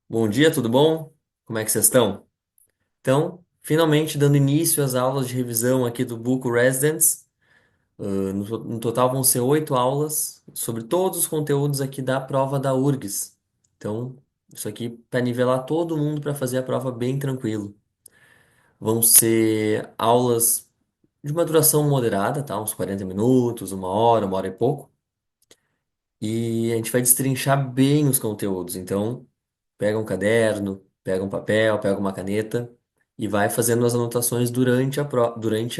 Bom dia, tudo bom? Como é que vocês estão? Então, finalmente dando início às aulas de revisão aqui do Buco Residence. No total vão ser 8 aulas sobre todos os conteúdos aqui da prova da URGS. Então, isso aqui para nivelar todo mundo para fazer a prova bem tranquilo. Vão ser aulas de uma duração moderada, tá? Uns 40 minutos, uma hora e pouco. E a gente vai destrinchar bem os conteúdos. Então, pega um caderno, pega um papel, pega uma caneta e vai fazendo as anotações durante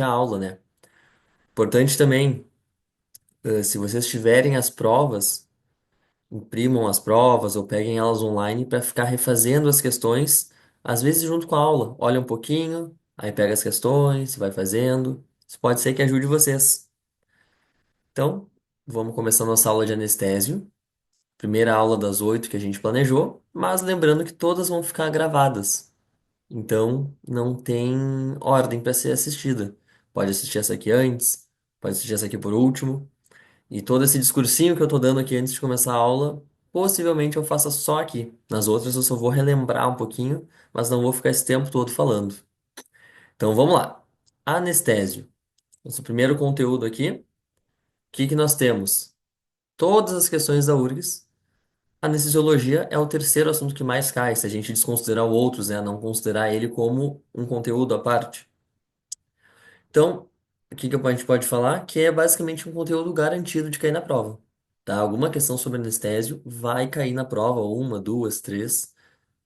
a aula, né? Importante também, se vocês tiverem as provas, imprimam as provas ou peguem elas online para ficar refazendo as questões, às vezes junto com a aula. Olha um pouquinho, aí pega as questões, vai fazendo. Isso pode ser que ajude vocês. Então, vamos começar nossa aula de anestésio. Primeira aula das 8 que a gente planejou, mas lembrando que todas vão ficar gravadas. Então, não tem ordem para ser assistida. Pode assistir essa aqui antes, pode assistir essa aqui por último. E todo esse discursinho que eu tô dando aqui antes de começar a aula, possivelmente eu faça só aqui. Nas outras eu só vou relembrar um pouquinho, mas não vou ficar esse tempo todo falando. Então, vamos lá. Anestésio. Nosso primeiro conteúdo aqui. O que que nós temos? Todas as questões da URGS. Anestesiologia é o terceiro assunto que mais cai, se a gente desconsiderar o outros, né? Não considerar ele como um conteúdo à parte. Então, o que que a gente pode falar? Que é basicamente um conteúdo garantido de cair na prova. Tá? Alguma questão sobre anestésio vai cair na prova, uma, duas, três.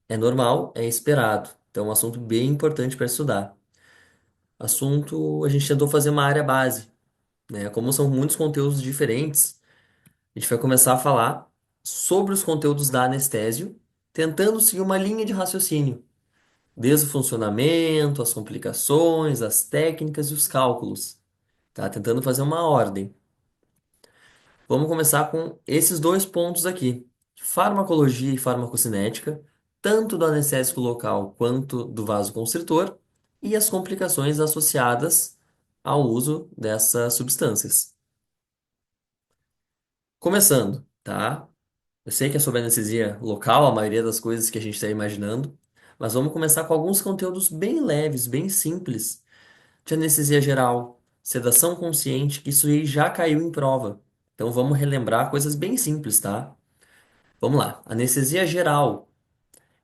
É normal, é esperado. Então, é um assunto bem importante para estudar. Assunto, a gente tentou fazer uma área base, né? Como são muitos conteúdos diferentes, a gente vai começar a falar sobre os conteúdos da anestésio, tentando seguir uma linha de raciocínio, desde o funcionamento, as complicações, as técnicas e os cálculos. Tá? Tentando fazer uma ordem. Vamos começar com esses dois pontos aqui: farmacologia e farmacocinética, tanto do anestésico local quanto do vasoconstritor, e as complicações associadas ao uso dessas substâncias. Começando, tá? Eu sei que é sobre anestesia local, a maioria das coisas que a gente está imaginando, mas vamos começar com alguns conteúdos bem leves, bem simples, de anestesia geral, sedação consciente, que isso aí já caiu em prova. Então vamos relembrar coisas bem simples, tá? Vamos lá. Anestesia geral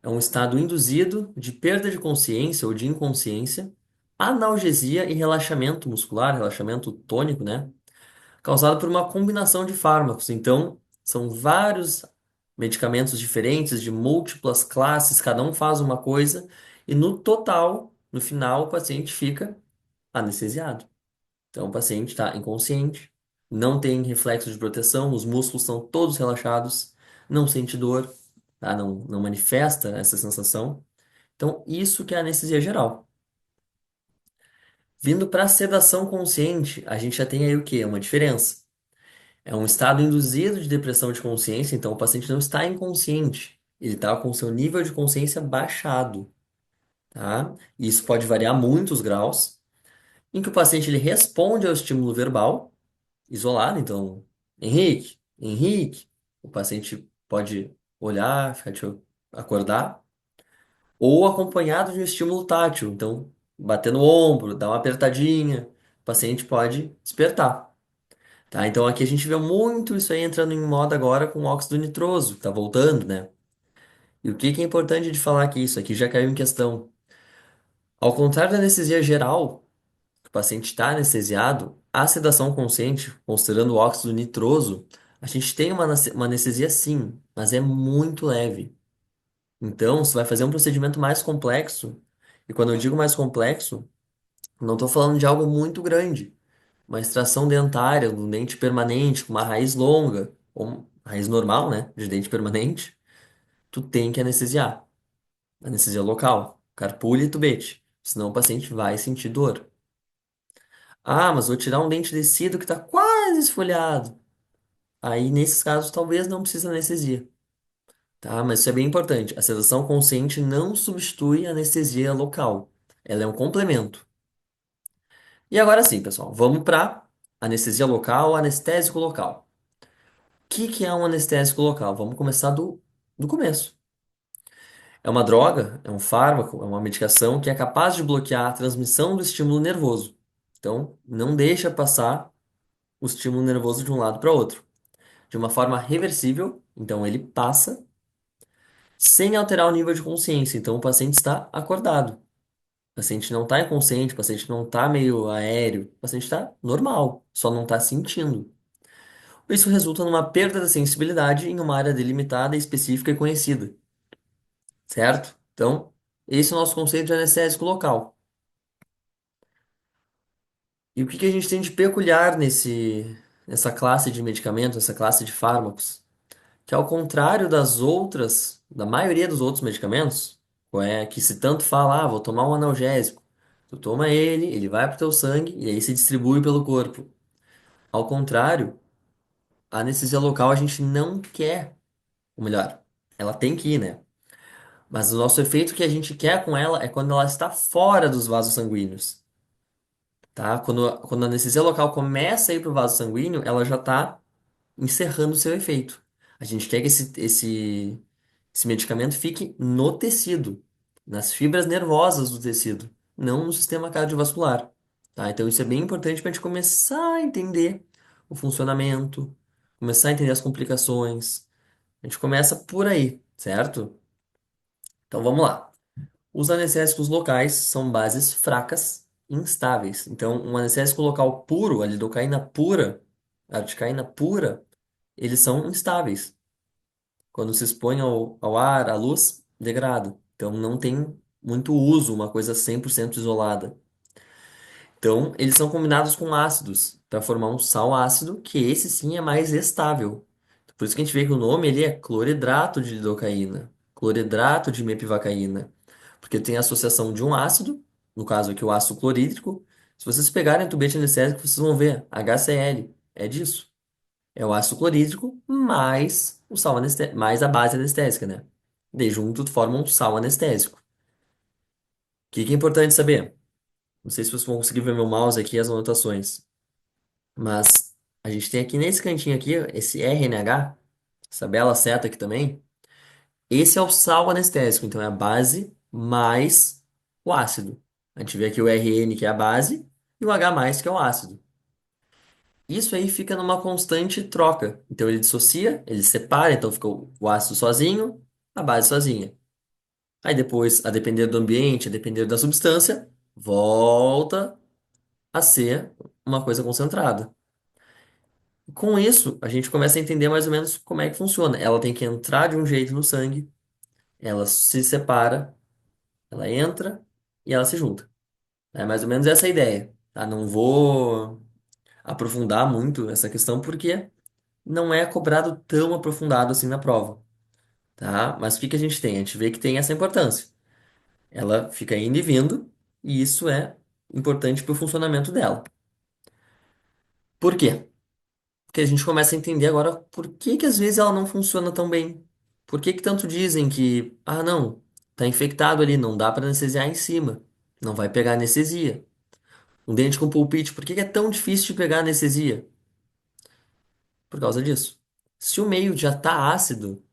é um estado induzido de perda de consciência ou de inconsciência, analgesia e relaxamento muscular, relaxamento tônico, né? Causado por uma combinação de fármacos. Então, são vários medicamentos diferentes, de múltiplas classes, cada um faz uma coisa, e no total, no final, o paciente fica anestesiado. Então, o paciente está inconsciente, não tem reflexo de proteção, os músculos estão todos relaxados, não sente dor, tá? Não manifesta essa sensação. Então, isso que é anestesia geral. Vindo para a sedação consciente, a gente já tem aí o quê? Uma diferença. É um estado induzido de depressão de consciência, então o paciente não está inconsciente, ele está com seu nível de consciência baixado, tá? Isso pode variar muitos graus, em que o paciente ele responde ao estímulo verbal isolado. Então, Henrique, Henrique, o paciente pode olhar, ficar te acordar, ou acompanhado de um estímulo tátil. Então, bater no ombro, dar uma apertadinha, o paciente pode despertar. Tá? Então, aqui a gente vê muito isso aí entrando em moda agora com o óxido nitroso, que tá voltando, né? E o que que é importante de falar aqui? Isso aqui já caiu em questão. Ao contrário da anestesia geral, o paciente está anestesiado, a sedação consciente, considerando o óxido nitroso, a gente tem uma anestesia sim, mas é muito leve. Então, você vai fazer um procedimento mais complexo, e quando eu digo mais complexo, não estou falando de algo muito grande. Uma extração dentária, um dente permanente, com uma raiz longa, ou uma raiz normal, né, de dente permanente, tu tem que anestesiar. Anestesia local, carpulha e tubete, senão o paciente vai sentir dor. Ah, mas vou tirar um dente descido que está quase esfoliado. Aí, nesses casos, talvez não precise anestesia, tá? Mas isso é bem importante. A sedação consciente não substitui a anestesia local. Ela é um complemento. E agora sim, pessoal, vamos para anestesia local, anestésico local. O que que é um anestésico local? Vamos começar do começo. É uma droga, é um fármaco, é uma medicação que é capaz de bloquear a transmissão do estímulo nervoso. Então, não deixa passar o estímulo nervoso de um lado para outro. De uma forma reversível, então ele passa sem alterar o nível de consciência. Então, o paciente está acordado. O paciente não está inconsciente, o paciente não está meio aéreo, o paciente está normal, só não está sentindo. Isso resulta numa perda da sensibilidade em uma área delimitada, específica e conhecida, certo? Então, esse é o nosso conceito de anestésico local. E o que que a gente tem de peculiar nessa classe de medicamentos, nessa classe de fármacos? Que ao contrário das outras, da maioria dos outros medicamentos, que se tanto fala, vou tomar um analgésico, tu toma ele, ele vai pro teu sangue e aí se distribui pelo corpo. Ao contrário, a anestesia local a gente não quer, ou melhor, ela tem que ir, né? Mas o nosso efeito que a gente quer com ela é quando ela está fora dos vasos sanguíneos, tá? Quando a anestesia local começa a ir pro vaso sanguíneo, ela já está encerrando o seu efeito. A gente quer que esse medicamento fique no tecido, nas fibras nervosas do tecido, não no sistema cardiovascular, tá? Então isso é bem importante para a gente começar a entender o funcionamento, começar a entender as complicações. A gente começa por aí, certo? Então vamos lá. Os anestésicos locais são bases fracas e instáveis. Então, um anestésico local puro, a lidocaína pura, a articaína pura, eles são instáveis. Quando se expõe ao ar, à luz, degrada. Então não tem muito uso, uma coisa 100% isolada. Então eles são combinados com ácidos para formar um sal ácido, que esse sim é mais estável. Por isso que a gente vê que o nome ele é cloridrato de lidocaína, cloridrato de mepivacaína, porque tem a associação de um ácido, no caso aqui o ácido clorídrico. Se vocês pegarem tubete anestésico, vocês vão ver HCl, é disso. É o ácido clorídrico mais o sal anestésico, mais a base anestésica, né? De junto formam um sal anestésico. O que que é importante saber? Não sei se vocês vão conseguir ver meu mouse aqui, as anotações. Mas a gente tem aqui nesse cantinho aqui, esse RNH, essa bela seta aqui também. Esse é o sal anestésico, então é a base mais o ácido. A gente vê aqui o RN, que é a base, e o H+, que é o ácido. Isso aí fica numa constante troca. Então ele dissocia, ele separa, então fica o ácido sozinho, a base sozinha. Aí depois, a depender do ambiente, a depender da substância, volta a ser uma coisa concentrada. Com isso, a gente começa a entender mais ou menos como é que funciona. Ela tem que entrar de um jeito no sangue, ela se separa, ela entra e ela se junta. É mais ou menos essa a ideia, tá? Não vou aprofundar muito essa questão porque não é cobrado tão aprofundado assim na prova, tá? Mas o que que a gente tem? A gente vê que tem essa importância. Ela fica indo e vindo, e isso é importante para o funcionamento dela. Por quê? Porque a gente começa a entender agora por que que às vezes ela não funciona tão bem. Por que que tanto dizem que, não, tá infectado ali, não dá para anestesiar em cima, não vai pegar anestesia. Um dente com pulpite, por que que é tão difícil de pegar anestesia? Por causa disso. Se o meio já tá ácido,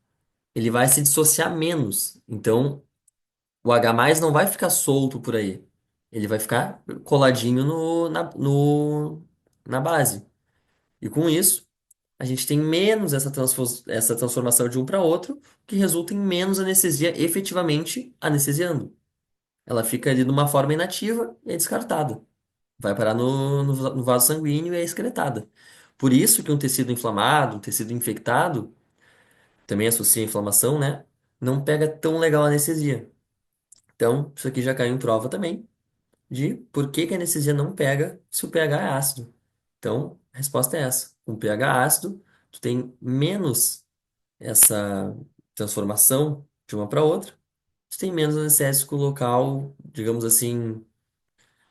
ele vai se dissociar menos. Então, o H+ não vai ficar solto por aí. Ele vai ficar coladinho na base. E com isso, a gente tem menos essa transformação de um para outro, que resulta em menos anestesia efetivamente anestesiando. Ela fica ali numa forma inativa e é descartada. Vai parar no vaso sanguíneo e é excretada. Por isso que um tecido inflamado, um tecido infectado, também associa a inflamação, né? Não pega tão legal a anestesia. Então, isso aqui já caiu em prova também de por que que a anestesia não pega se o pH é ácido. Então, a resposta é essa. Com pH ácido, tu tem menos essa transformação de uma para outra, tu tem menos anestésico local, digamos assim,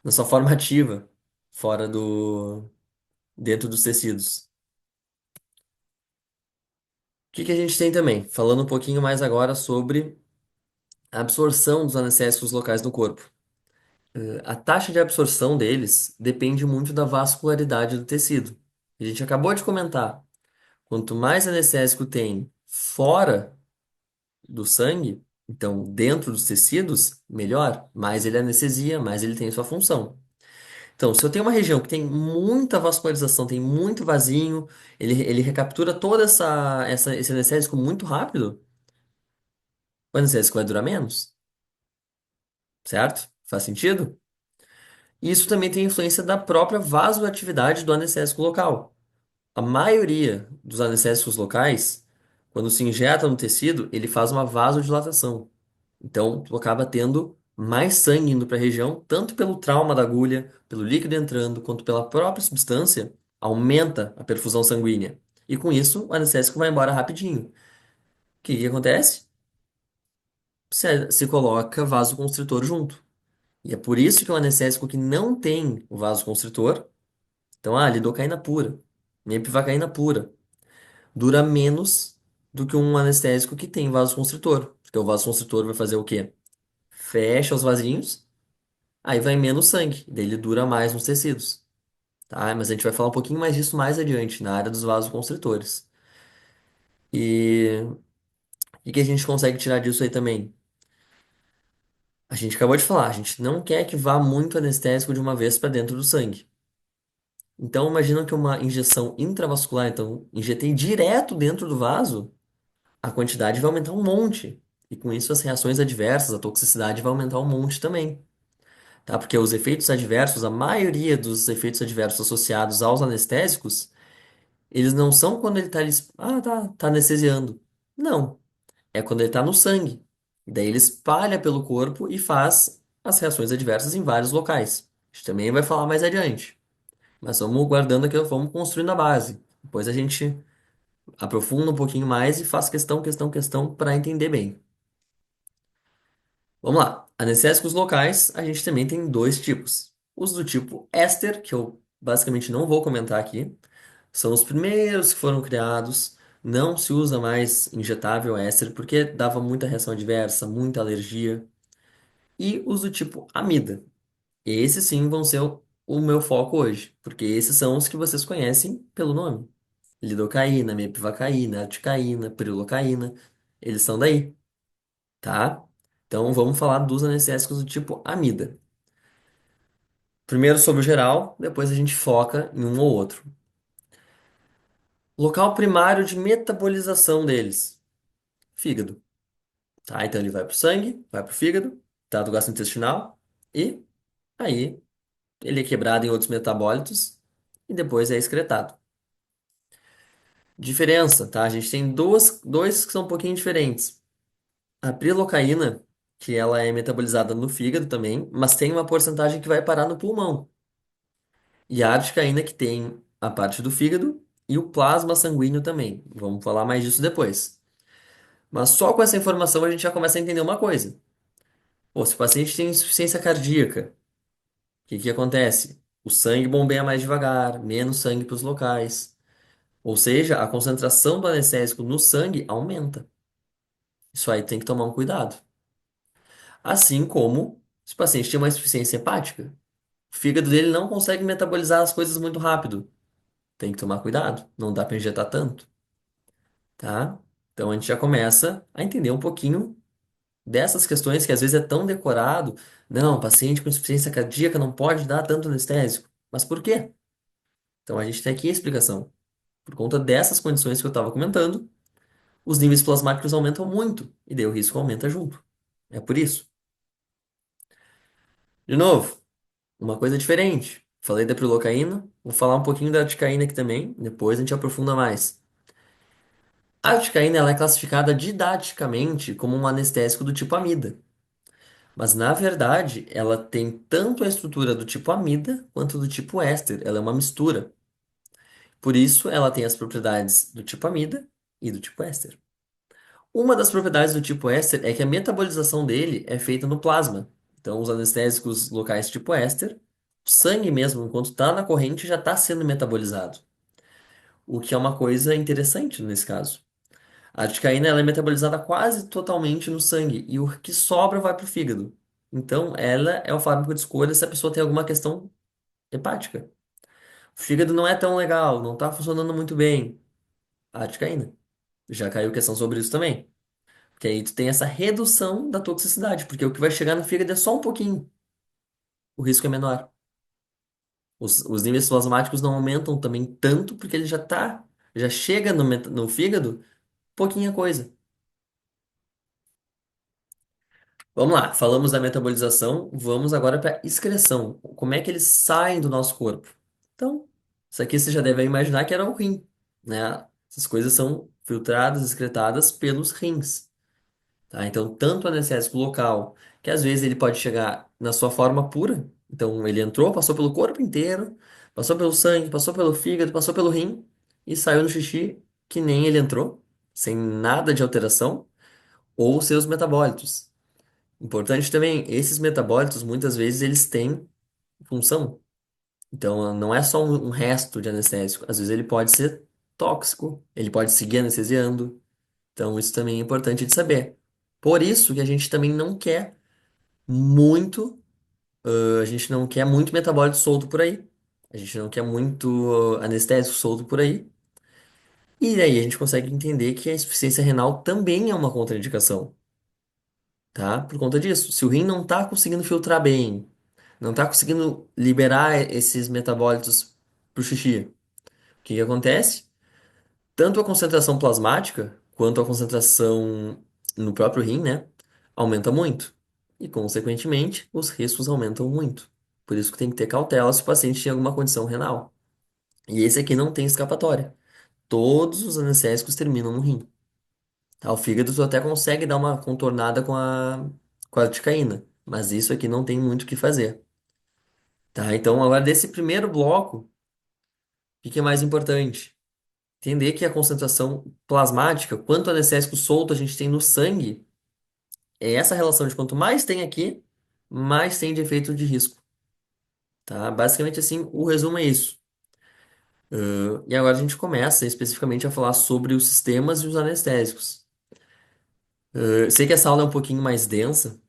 na sua forma ativa, fora dentro dos tecidos. O que que a gente tem também? Falando um pouquinho mais agora sobre a absorção dos anestésicos locais no corpo. A taxa de absorção deles depende muito da vascularidade do tecido. A gente acabou de comentar, quanto mais anestésico tem fora do sangue, Então, dentro dos tecidos, melhor, mais ele anestesia, mais ele tem sua função. Então, se eu tenho uma região que tem muita vascularização, tem muito vasinho, ele recaptura toda esse anestésico muito rápido, o anestésico vai durar menos, certo? Faz sentido? Isso também tem influência da própria vasoatividade do anestésico local. A maioria dos anestésicos locais, quando se injeta no tecido, ele faz uma vasodilatação. Então, tu acaba tendo mais sangue indo para a região, tanto pelo trauma da agulha, pelo líquido entrando, quanto pela própria substância, aumenta a perfusão sanguínea. E com isso, o anestésico vai embora rapidinho. O que que acontece? Se coloca vasoconstritor junto. E é por isso que o anestésico que não tem o vasoconstritor, então, lidocaína pura, mepivacaína pura, dura menos do que um anestésico que tem vasoconstritor. Porque o vasoconstritor vai fazer o quê? Fecha os vasinhos. Aí vai menos sangue, daí ele dura mais nos tecidos, tá? Mas a gente vai falar um pouquinho mais disso mais adiante, na área dos vasoconstritores. E o que que a gente consegue tirar disso aí também? A gente acabou de falar, a gente não quer que vá muito anestésico de uma vez para dentro do sangue. Então, imagina que uma injeção intravascular, então, injetei direto dentro do vaso, a quantidade vai aumentar um monte. E com isso, as reações adversas, a toxicidade vai aumentar um monte também. Tá? Porque os efeitos adversos, a maioria dos efeitos adversos associados aos anestésicos, eles não são quando ele tá, tá anestesiando. Não. É quando ele tá no sangue. E daí ele espalha pelo corpo e faz as reações adversas em vários locais. A gente também vai falar mais adiante. Mas vamos guardando aqui, vamos construindo a base. Depois a gente aprofunda um pouquinho mais e faz questão para entender bem. Vamos lá. Anestésicos locais, a gente também tem dois tipos. Os do tipo éster, que eu basicamente não vou comentar aqui. São os primeiros que foram criados. Não se usa mais injetável éster porque dava muita reação adversa, muita alergia. E os do tipo amida. Esses sim vão ser o meu foco hoje, porque esses são os que vocês conhecem pelo nome. Lidocaína, mepivacaína, articaína, prilocaína. Eles são daí, tá? Então vamos falar dos anestésicos do tipo amida. Primeiro sobre o geral, depois a gente foca em um ou outro. Local primário de metabolização deles. Fígado. Tá? Então ele vai pro sangue, vai pro fígado, tá? Do gastrointestinal, e aí ele é quebrado em outros metabólitos e depois é excretado. Diferença, tá? A gente tem dois que são um pouquinho diferentes. A prilocaína, que ela é metabolizada no fígado também, mas tem uma porcentagem que vai parar no pulmão. E a articaína, que tem a parte do fígado e o plasma sanguíneo também. Vamos falar mais disso depois. Mas só com essa informação a gente já começa a entender uma coisa. Pô, se o paciente tem insuficiência cardíaca, o que que acontece? O sangue bombeia mais devagar, menos sangue para os locais. Ou seja, a concentração do anestésico no sangue aumenta. Isso aí tem que tomar um cuidado. Assim como se o paciente tem uma insuficiência hepática, o fígado dele não consegue metabolizar as coisas muito rápido. Tem que tomar cuidado, não dá para injetar tanto, tá? Então a gente já começa a entender um pouquinho dessas questões que às vezes é tão decorado. Não, paciente com insuficiência cardíaca não pode dar tanto anestésico. Mas por quê? Então a gente tem aqui a explicação. Por conta dessas condições que eu estava comentando, os níveis plasmáticos aumentam muito e daí o risco aumenta junto. É por isso. De novo, uma coisa diferente. Falei da prilocaína, vou falar um pouquinho da articaína aqui também, depois a gente aprofunda mais. A articaína ela é classificada didaticamente como um anestésico do tipo amida, mas na verdade ela tem tanto a estrutura do tipo amida quanto do tipo éster, ela é uma mistura. Por isso ela tem as propriedades do tipo amida e do tipo éster. Uma das propriedades do tipo éster é que a metabolização dele é feita no plasma. Então, os anestésicos locais tipo éster, o sangue mesmo, enquanto está na corrente, já está sendo metabolizado. O que é uma coisa interessante nesse caso. A articaína ela é metabolizada quase totalmente no sangue e o que sobra vai para o fígado. Então, ela é o fármaco de escolha se a pessoa tem alguma questão hepática. O fígado não é tão legal, não está funcionando muito bem. A articaína. Já caiu questão sobre isso também. Que aí tu tem essa redução da toxicidade, porque o que vai chegar no fígado é só um pouquinho, o risco é menor. Os níveis plasmáticos não aumentam também tanto, porque ele já chega no fígado, pouquinha coisa. Vamos lá, falamos da metabolização, vamos agora para excreção. Como é que eles saem do nosso corpo? Então, isso aqui você já deve imaginar que era o rim, né? Essas coisas são filtradas, excretadas pelos rins. Tá? Então, tanto o anestésico local, que às vezes ele pode chegar na sua forma pura, então ele entrou, passou pelo corpo inteiro, passou pelo sangue, passou pelo fígado, passou pelo rim e saiu no xixi que nem ele entrou, sem nada de alteração, ou seus metabólitos. Importante também, esses metabólitos muitas vezes eles têm função. Então, não é só um resto de anestésico, às vezes ele pode ser tóxico, ele pode seguir anestesiando. Então, isso também é importante de saber. Por isso que a gente também não quer muito, a gente não quer muito metabólito solto por aí. A gente não quer muito anestésico solto por aí. E aí a gente consegue entender que a insuficiência renal também é uma contraindicação, tá? Por conta disso. Se o rim não tá conseguindo filtrar bem, não tá conseguindo liberar esses metabólitos pro xixi, o que que acontece? Tanto a concentração plasmática quanto a concentração no próprio rim, né, aumenta muito. E, consequentemente, os riscos aumentam muito. Por isso que tem que ter cautela se o paciente tem alguma condição renal. E esse aqui não tem escapatória. Todos os anestésicos terminam no rim. Tá? O fígado tu até consegue dar uma contornada com a articaína, mas isso aqui não tem muito o que fazer. Tá? Então, agora desse primeiro bloco, o que que é mais importante? Entender que a concentração plasmática, quanto anestésico solto a gente tem no sangue, é essa relação de quanto mais tem aqui, mais tem de efeito de risco, tá? Basicamente assim, o resumo é isso. E agora a gente começa especificamente a falar sobre os sistemas e os anestésicos. Eu sei que essa aula é um pouquinho mais densa,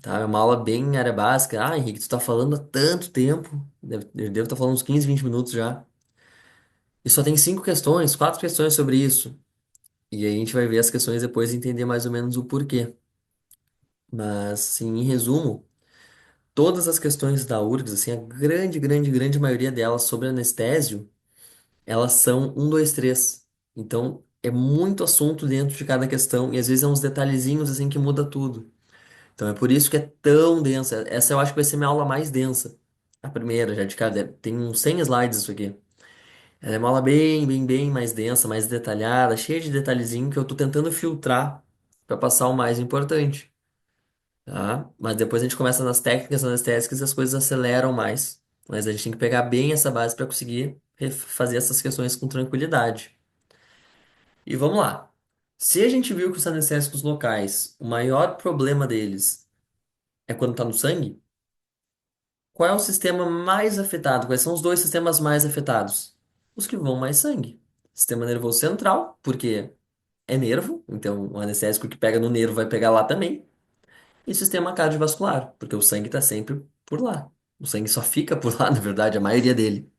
tá? É uma aula bem área básica. Ah, Henrique, tu tá falando há tanto tempo. Eu devo estar falando uns 15, 20 minutos já. E só tem 5 questões, 4 questões sobre isso. E aí a gente vai ver as questões depois e entender mais ou menos o porquê. Mas, sim, em resumo, todas as questões da URGS, assim, a grande, grande, grande maioria delas sobre anestésio, elas são um, dois, três. Então, é muito assunto dentro de cada questão e às vezes é uns detalhezinhos assim que muda tudo. Então, é por isso que é tão densa. Essa eu acho que vai ser minha aula mais densa. A primeira, já de cara, tem uns 100 slides isso aqui. Ela é uma aula bem, bem, bem mais densa, mais detalhada, cheia de detalhezinho que eu tô tentando filtrar para passar o mais importante. Tá? Mas depois a gente começa nas técnicas anestésicas e as coisas aceleram mais. Mas a gente tem que pegar bem essa base para conseguir fazer essas questões com tranquilidade. E vamos lá. Se a gente viu que os anestésicos locais, o maior problema deles é quando está no sangue, qual é o sistema mais afetado? Quais são os dois sistemas mais afetados? Os que vão mais sangue. Sistema nervoso central, porque é nervo, então o anestésico que pega no nervo vai pegar lá também. E sistema cardiovascular, porque o sangue está sempre por lá. O sangue só fica por lá, na verdade, a maioria dele.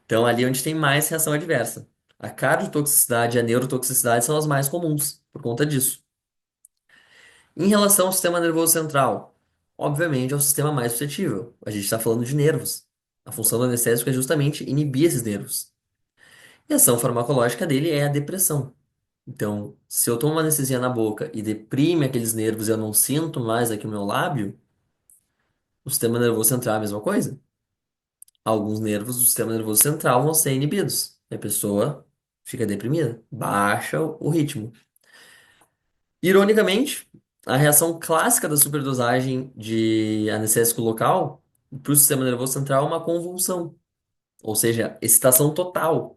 Então, ali onde tem mais reação adversa. A cardiotoxicidade e a neurotoxicidade são as mais comuns, por conta disso. Em relação ao sistema nervoso central, obviamente é o sistema mais suscetível. A gente está falando de nervos. A função do anestésico é justamente inibir esses nervos. E a ação farmacológica dele é a depressão. Então, se eu tomo uma anestesia na boca e deprime aqueles nervos e eu não sinto mais aqui o meu lábio, o sistema nervoso central é a mesma coisa. Alguns nervos do sistema nervoso central vão ser inibidos. E a pessoa fica deprimida, baixa o ritmo. Ironicamente, a reação clássica da superdosagem de anestésico local para o sistema nervoso central é uma convulsão, ou seja, excitação total.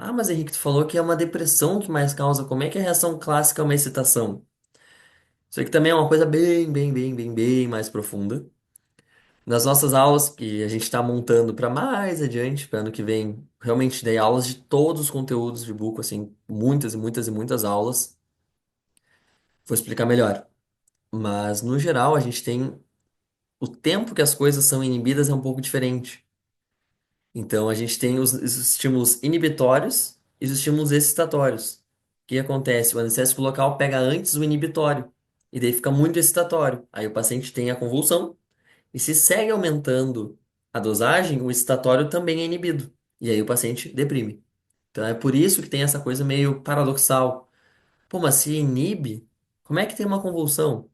Ah, mas Henrique, tu falou que é uma depressão que mais causa. Como é que a reação clássica é uma excitação? Isso aqui também é uma coisa bem, bem, bem, bem, bem mais profunda. Nas nossas aulas que a gente está montando para mais adiante, para ano que vem, realmente dei aulas de todos os conteúdos de Buco, assim, muitas e muitas e muitas aulas. Vou explicar melhor. Mas, no geral, a gente tem o tempo que as coisas são inibidas é um pouco diferente. Então, a gente tem os estímulos inibitórios e os estímulos excitatórios, que acontece? O anestésico local pega antes o inibitório, e daí fica muito excitatório. Aí o paciente tem a convulsão, e se segue aumentando a dosagem, o excitatório também é inibido. E aí o paciente deprime. Então é por isso que tem essa coisa meio paradoxal. Pô, mas se inibe, como é que tem uma convulsão?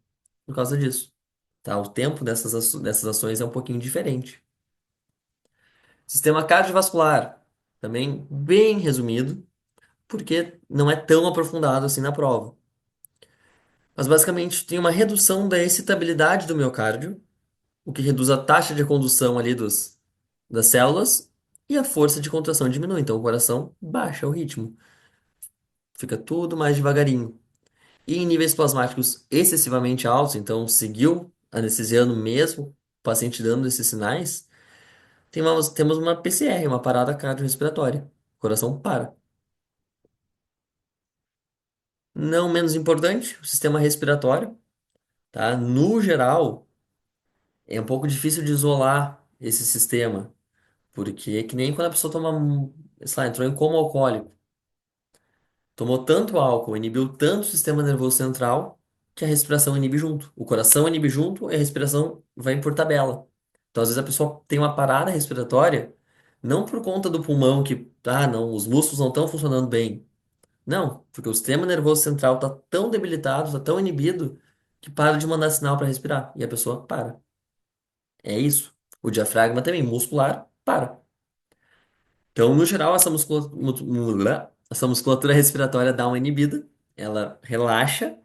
Por causa disso. Tá? O tempo dessas ações é um pouquinho diferente. Sistema cardiovascular, também bem resumido, porque não é tão aprofundado assim na prova. Mas basicamente tem uma redução da excitabilidade do miocárdio, o que reduz a taxa de condução ali das células, e a força de contração diminui. Então o coração baixa o ritmo, fica tudo mais devagarinho. E em níveis plasmáticos excessivamente altos, então seguiu anestesiando mesmo, o paciente dando esses sinais, temos uma PCR, uma parada cardiorrespiratória. O coração para. Não menos importante, o sistema respiratório, tá? No geral, é um pouco difícil de isolar esse sistema, porque é que nem quando a pessoa toma, sei lá, entrou em coma alcoólico. Tomou tanto álcool, inibiu tanto o sistema nervoso central, que a respiração inibe junto. O coração inibe junto e a respiração vai por tabela. Então, às vezes, a pessoa tem uma parada respiratória, não por conta do pulmão, que, não, os músculos não estão funcionando bem. Não, porque o sistema nervoso central está tão debilitado, está tão inibido, que para de mandar sinal para respirar. E a pessoa para. É isso. O diafragma também, muscular, para. Então, no geral, essa musculatura respiratória dá uma inibida, ela relaxa,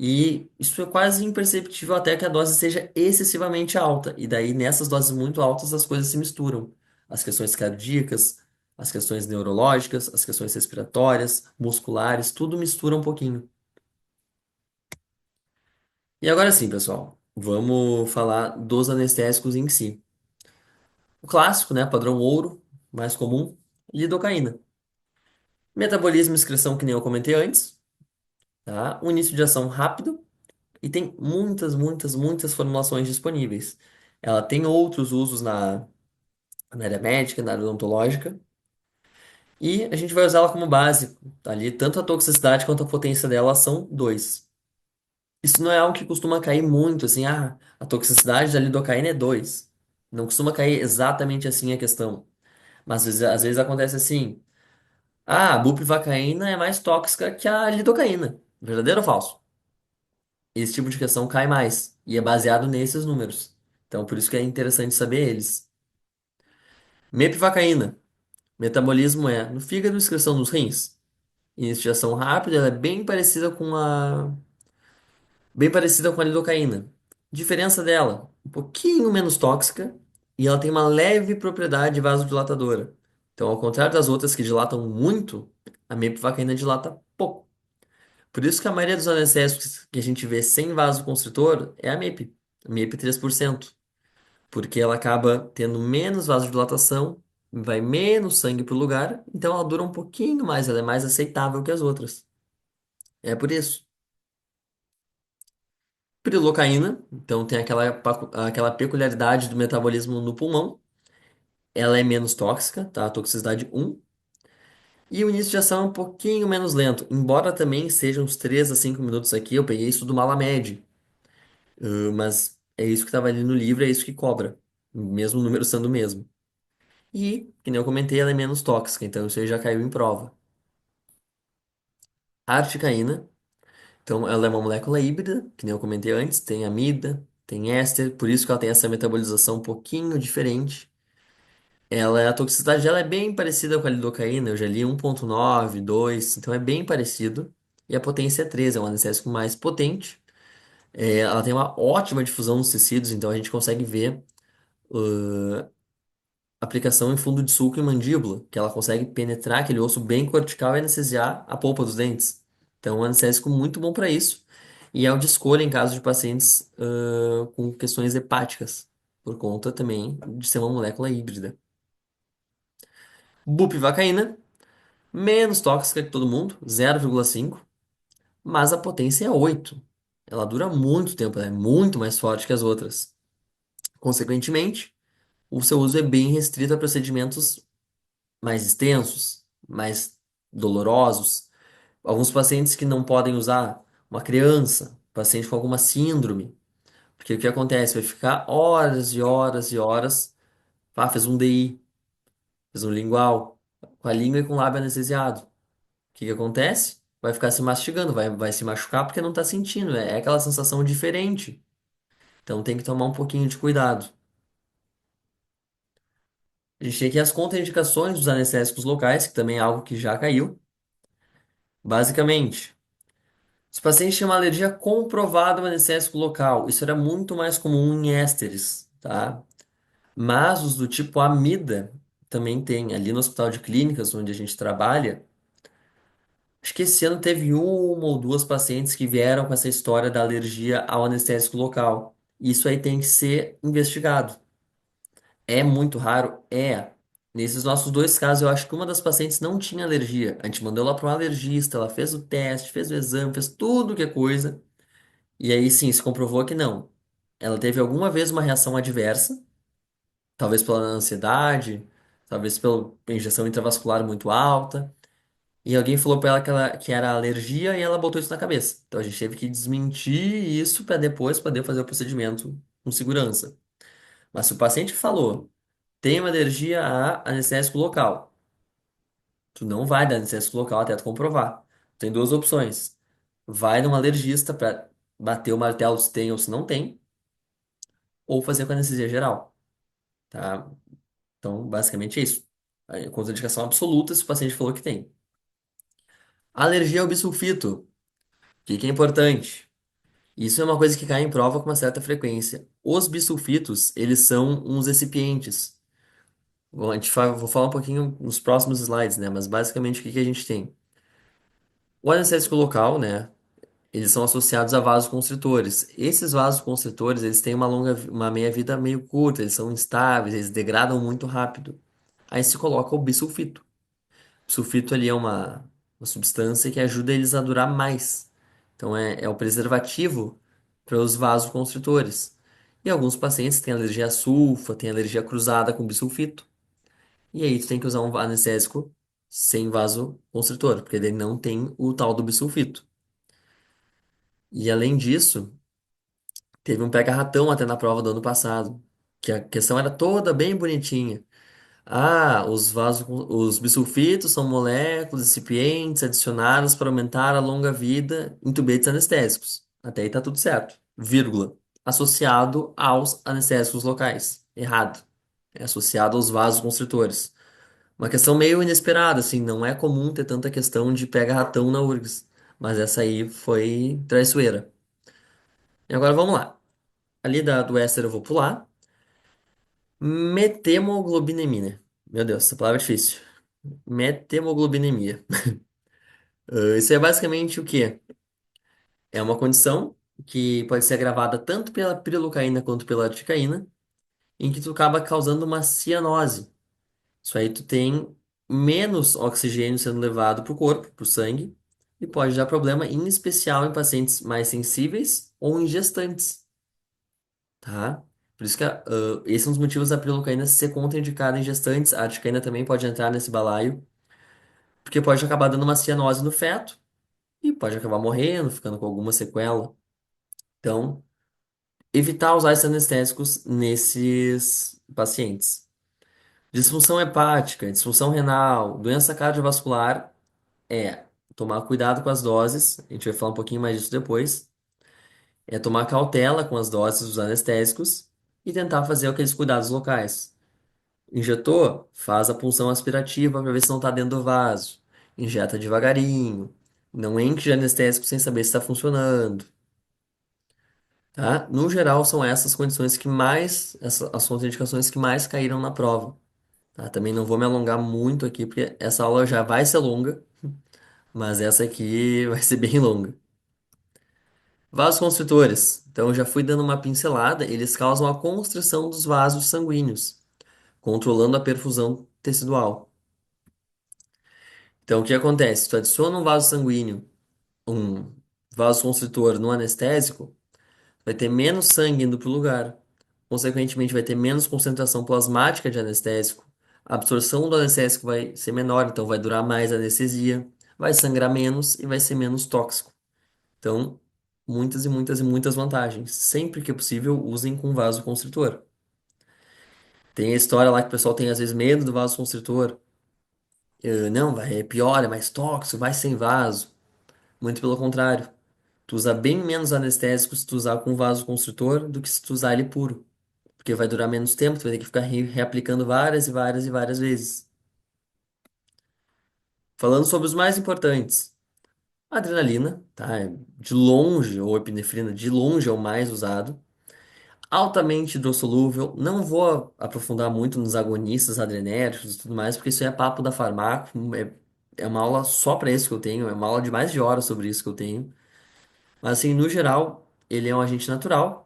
e isso é quase imperceptível até que a dose seja excessivamente alta. E daí, nessas doses muito altas, as coisas se misturam. As questões cardíacas, as questões neurológicas, as questões respiratórias, musculares, tudo mistura um pouquinho. E agora sim, pessoal, vamos falar dos anestésicos em si. O clássico, né, padrão ouro, mais comum, lidocaína. Metabolismo e excreção, que nem eu comentei antes, tá? O início de ação rápido e tem muitas, muitas, muitas formulações disponíveis. Ela tem outros usos na área médica, na área odontológica, e a gente vai usá-la como base. Ali, tanto a toxicidade quanto a potência dela são dois. Isso não é algo que costuma cair muito, assim, a toxicidade da lidocaína é 2. Não costuma cair exatamente assim a questão. Mas às vezes acontece assim, a bupivacaína é mais tóxica que a lidocaína. Verdadeiro ou falso? Esse tipo de questão cai mais, e é baseado nesses números. Então, por isso que é interessante saber eles. Mepivacaína, metabolismo é no fígado, excreção nos rins. Início de ação rápida, ela é bem parecida com a lidocaína. Diferença dela, um pouquinho menos tóxica e ela tem uma leve propriedade vasodilatadora. Então, ao contrário das outras que dilatam muito, a mepivacaína dilata pouco. Por isso que a maioria dos anestésicos que a gente vê sem vasoconstritor é a MEP 3%, porque ela acaba tendo menos vasodilatação, vai menos sangue para o lugar, então ela dura um pouquinho mais, ela é mais aceitável que as outras. É por isso. Prilocaína, então tem aquela peculiaridade do metabolismo no pulmão. Ela é menos tóxica, tá? Toxicidade 1. E o início de ação é um pouquinho menos lento, embora também sejam uns 3 a 5 minutos aqui. Eu peguei isso do Malamed, mas é isso que estava ali no livro, é isso que cobra, mesmo o número sendo o mesmo. E, que nem eu comentei, ela é menos tóxica, então isso aí já caiu em prova. A articaína, então ela é uma molécula híbrida, que nem eu comentei antes, tem amida, tem éster, por isso que ela tem essa metabolização um pouquinho diferente. A toxicidade dela é bem parecida com a lidocaína, eu já li 1,9, 2, então é bem parecido. E a potência é 3, é um anestésico mais potente. Ela tem uma ótima difusão nos tecidos, então a gente consegue ver aplicação em fundo de sulco e mandíbula, que ela consegue penetrar aquele osso bem cortical e anestesiar a polpa dos dentes. Então, é um anestésico muito bom para isso. E é o de escolha em caso de pacientes com questões hepáticas, por conta também de ser uma molécula híbrida. Bupivacaína, menos tóxica que todo mundo, 0,5, mas a potência é 8. Ela dura muito tempo, ela é muito mais forte que as outras. Consequentemente, o seu uso é bem restrito a procedimentos mais extensos, mais dolorosos. Alguns pacientes que não podem usar, uma criança, paciente com alguma síndrome, porque o que acontece? Vai ficar horas e horas e horas. Ah, fez um DI, fez um lingual, com a língua e com o lábio anestesiado. O que que acontece? Vai ficar se mastigando, vai se machucar porque não tá sentindo. É aquela sensação diferente. Então tem que tomar um pouquinho de cuidado. A gente tem aqui as contraindicações dos anestésicos locais, que também é algo que já caiu. Basicamente, os pacientes têm uma alergia comprovada ao anestésico local. Isso era muito mais comum em ésteres, tá? Mas os do tipo amida também tem. Ali no Hospital de Clínicas, onde a gente trabalha, acho que esse ano teve uma ou duas pacientes que vieram com essa história da alergia ao anestésico local. Isso aí tem que ser investigado. É muito raro? É. Nesses nossos dois casos, eu acho que uma das pacientes não tinha alergia. A gente mandou ela para um alergista, ela fez o teste, fez o exame, fez tudo que é coisa. E aí sim, se comprovou que não. Ela teve alguma vez uma reação adversa, talvez pela ansiedade, talvez pela injeção intravascular muito alta. E alguém falou pra ela que era alergia e ela botou isso na cabeça. Então a gente teve que desmentir isso para depois poder fazer o procedimento com segurança. Mas se o paciente falou, tem uma alergia a anestésico local, tu não vai dar anestésico local até tu comprovar. Tem duas opções. Vai num alergista para bater o martelo se tem ou se não tem, ou fazer com anestesia geral, tá? Então, basicamente é isso. A contraindicação absoluta se o paciente falou que tem. Alergia ao bisulfito. O que que é importante? Isso é uma coisa que cai em prova com uma certa frequência. Os bisulfitos, eles são uns recipientes. Bom, vou falar um pouquinho nos próximos slides, né? Mas basicamente o que que a gente tem? O anestésico local, né? Eles são associados a vasoconstritores. Esses vasoconstritores, eles têm uma meia-vida meio curta, eles são instáveis, eles degradam muito rápido. Aí se coloca o bisulfito. O sulfito ali é uma substância que ajuda eles a durar mais. Então é o preservativo para os vasoconstritores. E alguns pacientes têm alergia a sulfa, têm alergia cruzada com bisulfito. E aí tu tem que usar um anestésico sem vasoconstritor, porque ele não tem o tal do bisulfito. E além disso, teve um pega-ratão até na prova do ano passado, que a questão era toda bem bonitinha. Ah, os bisulfitos são moléculas recipientes adicionadas para aumentar a longa-vida em tubetes anestésicos. Até aí tá tudo certo. Vírgula. Associado aos anestésicos locais. Errado. É associado aos vasoconstritores. Uma questão meio inesperada, assim, não é comum ter tanta questão de pega-ratão na URGS. Mas essa aí foi traiçoeira. E agora vamos lá. Ali do éster eu vou pular. Metemoglobinemia. Meu Deus, essa palavra é difícil. Metemoglobinemia. Isso é basicamente o quê? É uma condição que pode ser agravada tanto pela pirelocaína quanto pela articaína, em que tu acaba causando uma cianose. Isso aí tu tem menos oxigênio sendo levado para o corpo, para o sangue, e pode dar problema, em especial em pacientes mais sensíveis ou em gestantes, tá? Por isso que esse é um dos motivos da pirelocaína ser contraindicada em gestantes. A articaína também pode entrar nesse balaio, porque pode acabar dando uma cianose no feto e pode acabar morrendo, ficando com alguma sequela. Então, evitar usar esses anestésicos nesses pacientes. Disfunção hepática, disfunção renal, doença cardiovascular é tomar cuidado com as doses, a gente vai falar um pouquinho mais disso depois. É tomar cautela com as doses dos anestésicos e tentar fazer aqueles cuidados locais. Injetou, faz a punção aspirativa para ver se não está dentro do vaso. Injeta devagarinho. Não enche de anestésico sem saber se está funcionando. Tá? No geral, são essas condições que mais, as contraindicações que mais caíram na prova. Tá? Também não vou me alongar muito aqui, porque essa aula já vai ser longa, mas essa aqui vai ser bem longa. Vasoconstritores. Então, eu já fui dando uma pincelada, eles causam a constrição dos vasos sanguíneos, controlando a perfusão tecidual. Então, o que acontece? Tu adiciona um vaso sanguíneo, um vasoconstritor no anestésico, vai ter menos sangue indo para o lugar. Consequentemente, vai ter menos concentração plasmática de anestésico. A absorção do anestésico vai ser menor, então vai durar mais a anestesia. vai sangrar menos e vai ser menos tóxico. Então, muitas e muitas e muitas vantagens. Sempre que é possível, usem com vasoconstritor. Tem a história lá que o pessoal tem às vezes medo do vasoconstritor. Não, vai, é pior, é mais tóxico, vai sem vaso. Muito pelo contrário. Tu usa bem menos anestésico se tu usar com vasoconstritor do que se tu usar ele puro. Porque vai durar menos tempo, tu vai ter que ficar reaplicando várias e várias e várias vezes. Falando sobre os mais importantes. A adrenalina, tá? É de longe, ou epinefrina, de longe é o mais usado. Altamente hidrossolúvel. Não vou aprofundar muito nos agonistas adrenérgicos e tudo mais, porque isso é papo da farmácia. É uma aula só para isso que eu tenho. É uma aula de mais de horas sobre isso que eu tenho. Mas, assim, no geral, ele é um agente natural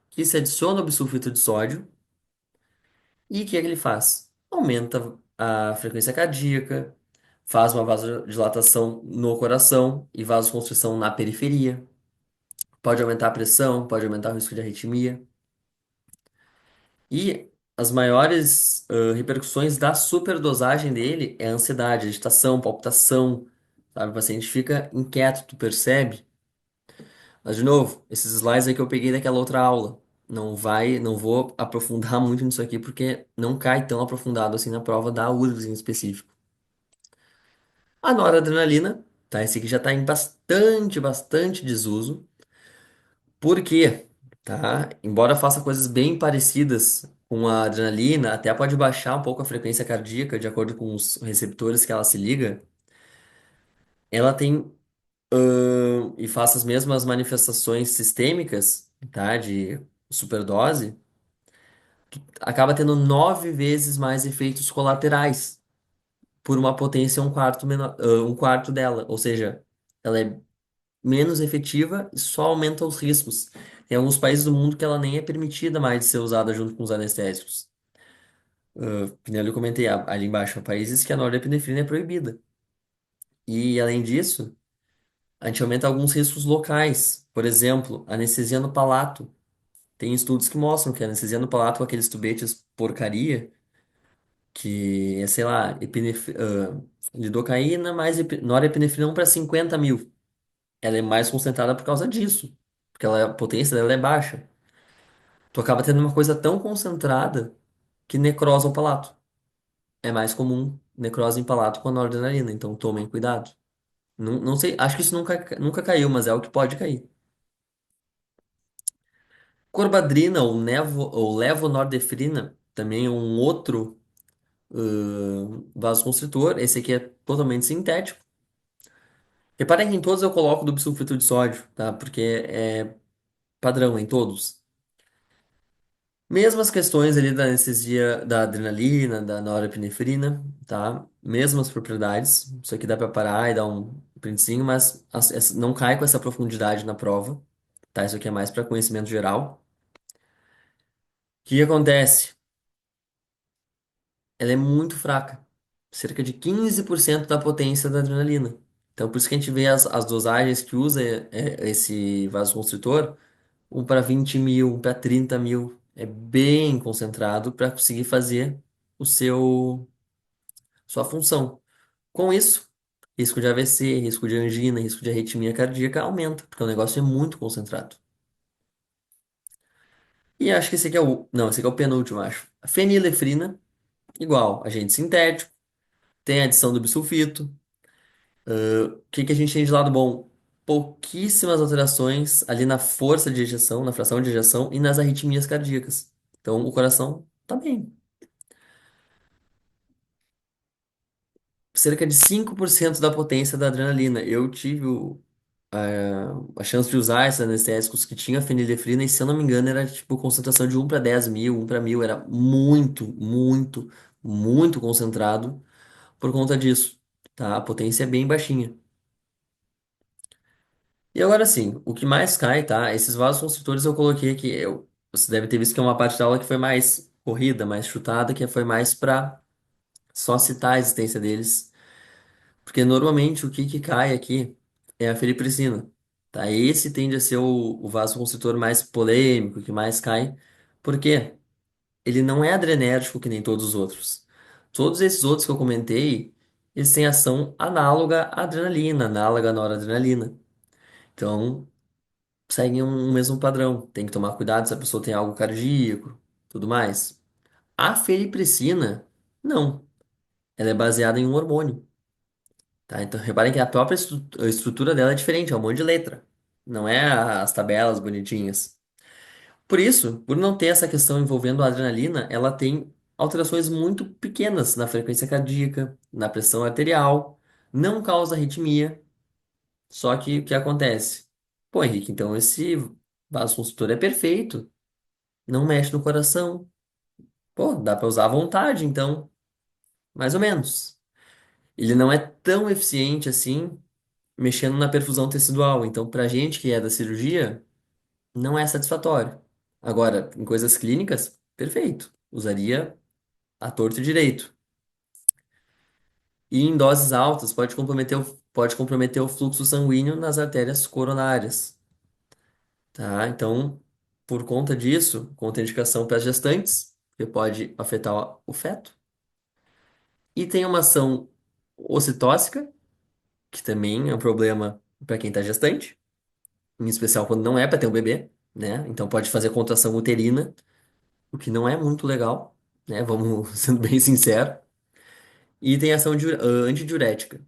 que se adiciona ao bisulfito de sódio. E o que é que ele faz? Aumenta a frequência cardíaca, faz uma vasodilatação no coração e vasoconstrição na periferia. Pode aumentar a pressão, pode aumentar o risco de arritmia. E as maiores repercussões da superdosagem dele é a ansiedade, agitação, palpitação, sabe? O paciente fica inquieto, tu percebe? Mas, de novo, esses slides aí que eu peguei daquela outra aula. Não vou aprofundar muito nisso aqui porque não cai tão aprofundado assim na prova da URGS em específico. A noradrenalina, tá? Esse aqui já está em bastante desuso. Por quê? Tá? Embora faça coisas bem parecidas com a adrenalina, até pode baixar um pouco a frequência cardíaca de acordo com os receptores que ela se liga. Ela tem e faça as mesmas manifestações sistêmicas, tá? De superdose, acaba tendo 9 vezes mais efeitos colaterais por uma potência um quarto menor, um quarto dela. Ou seja, ela é menos efetiva e só aumenta os riscos. Tem alguns países do mundo que ela nem é permitida mais de ser usada junto com os anestésicos. Que nem eu comentei ali embaixo, há países que a norepinefrina é proibida. E além disso, a gente aumenta alguns riscos locais. Por exemplo, anestesia no palato. Tem estudos que mostram que a anestesia no palato com aqueles tubetes porcaria, que é, sei lá, lidocaína mais norepinefrina 1 para 50 mil. Ela é mais concentrada por causa disso. Porque a potência dela é baixa. Tu acaba tendo uma coisa tão concentrada que necrosa o palato. É mais comum necrose em palato com a noradrenalina, então tomem cuidado. Não, não sei, acho que isso nunca caiu, mas é o que pode cair. Corbadrina ou levonorefrina também é um outro vasoconstritor. Esse aqui é totalmente sintético. Reparem que em todos eu coloco do bisulfito de sódio, tá? Porque é padrão em todos. Mesmas questões ali da anestesia da adrenalina, da norepinefrina, tá? Mesmas propriedades. Isso aqui dá para parar e dar um printzinho, mas não cai com essa profundidade na prova, tá? Isso aqui é mais para conhecimento geral. O que acontece? Ela é muito fraca, cerca de 15% da potência da adrenalina. Então, por isso que a gente vê as dosagens que usa esse vasoconstritor, um para 20 mil, um para 30 mil. É bem concentrado para conseguir fazer o sua função. Com isso, risco de AVC, risco de angina, risco de arritmia cardíaca aumenta, porque o negócio é muito concentrado. E acho que esse aqui é o. Não, esse aqui é o penúltimo, acho. A fenilefrina, igual, agente sintético, tem a adição do bisulfito. O que que a gente tem de lado bom? Pouquíssimas alterações ali na força de ejeção, na fração de ejeção e nas arritmias cardíacas. Então, o coração tá bem. Cerca de 5% da potência da adrenalina. Eu tive a chance de usar esses anestésicos que tinha fenilefrina e, se eu não me engano, era tipo concentração de 1 para 10 mil, 1 para 1000. Era muito concentrado por conta disso, tá? A potência é bem baixinha. E agora sim, o que mais cai, tá? Esses vasoconstritores eu coloquei aqui. Você deve ter visto que é uma parte da aula que foi mais corrida, mais chutada, que foi mais para só citar a existência deles. Porque normalmente o que cai aqui é a feripressina, tá? Esse tende a ser o vasoconstritor mais polêmico, que mais cai. Por quê? Ele não é adrenérgico que nem todos os outros. Todos esses outros que eu comentei, eles têm ação análoga à adrenalina, análoga à noradrenalina. Então, seguem um mesmo padrão. Tem que tomar cuidado se a pessoa tem algo cardíaco, tudo mais. A felipressina, não. Ela é baseada em um hormônio, tá? Então, reparem que a própria a estrutura dela é diferente, é um monte de letra. Não é as tabelas bonitinhas. Por isso, por não ter essa questão envolvendo a adrenalina, ela tem alterações muito pequenas na frequência cardíaca, na pressão arterial, não causa arritmia. Só que o que acontece? Pô, Henrique, então esse vasoconstritor é perfeito, não mexe no coração. Pô, dá pra usar à vontade, então, mais ou menos. Ele não é tão eficiente assim, mexendo na perfusão tecidual. Então, pra gente que é da cirurgia, não é satisfatório. Agora, em coisas clínicas, perfeito. Usaria à torto e direito. E em doses altas, pode comprometer o fluxo sanguíneo nas artérias coronárias. Tá? Então, por conta disso, contraindicação para as gestantes, que pode afetar o feto. E tem uma ação ocitóxica, que também é um problema para quem está gestante, em especial quando não é para ter um bebê, né? Então pode fazer contração uterina, o que não é muito legal, né? Vamos sendo bem sincero. E tem ação antidiurética.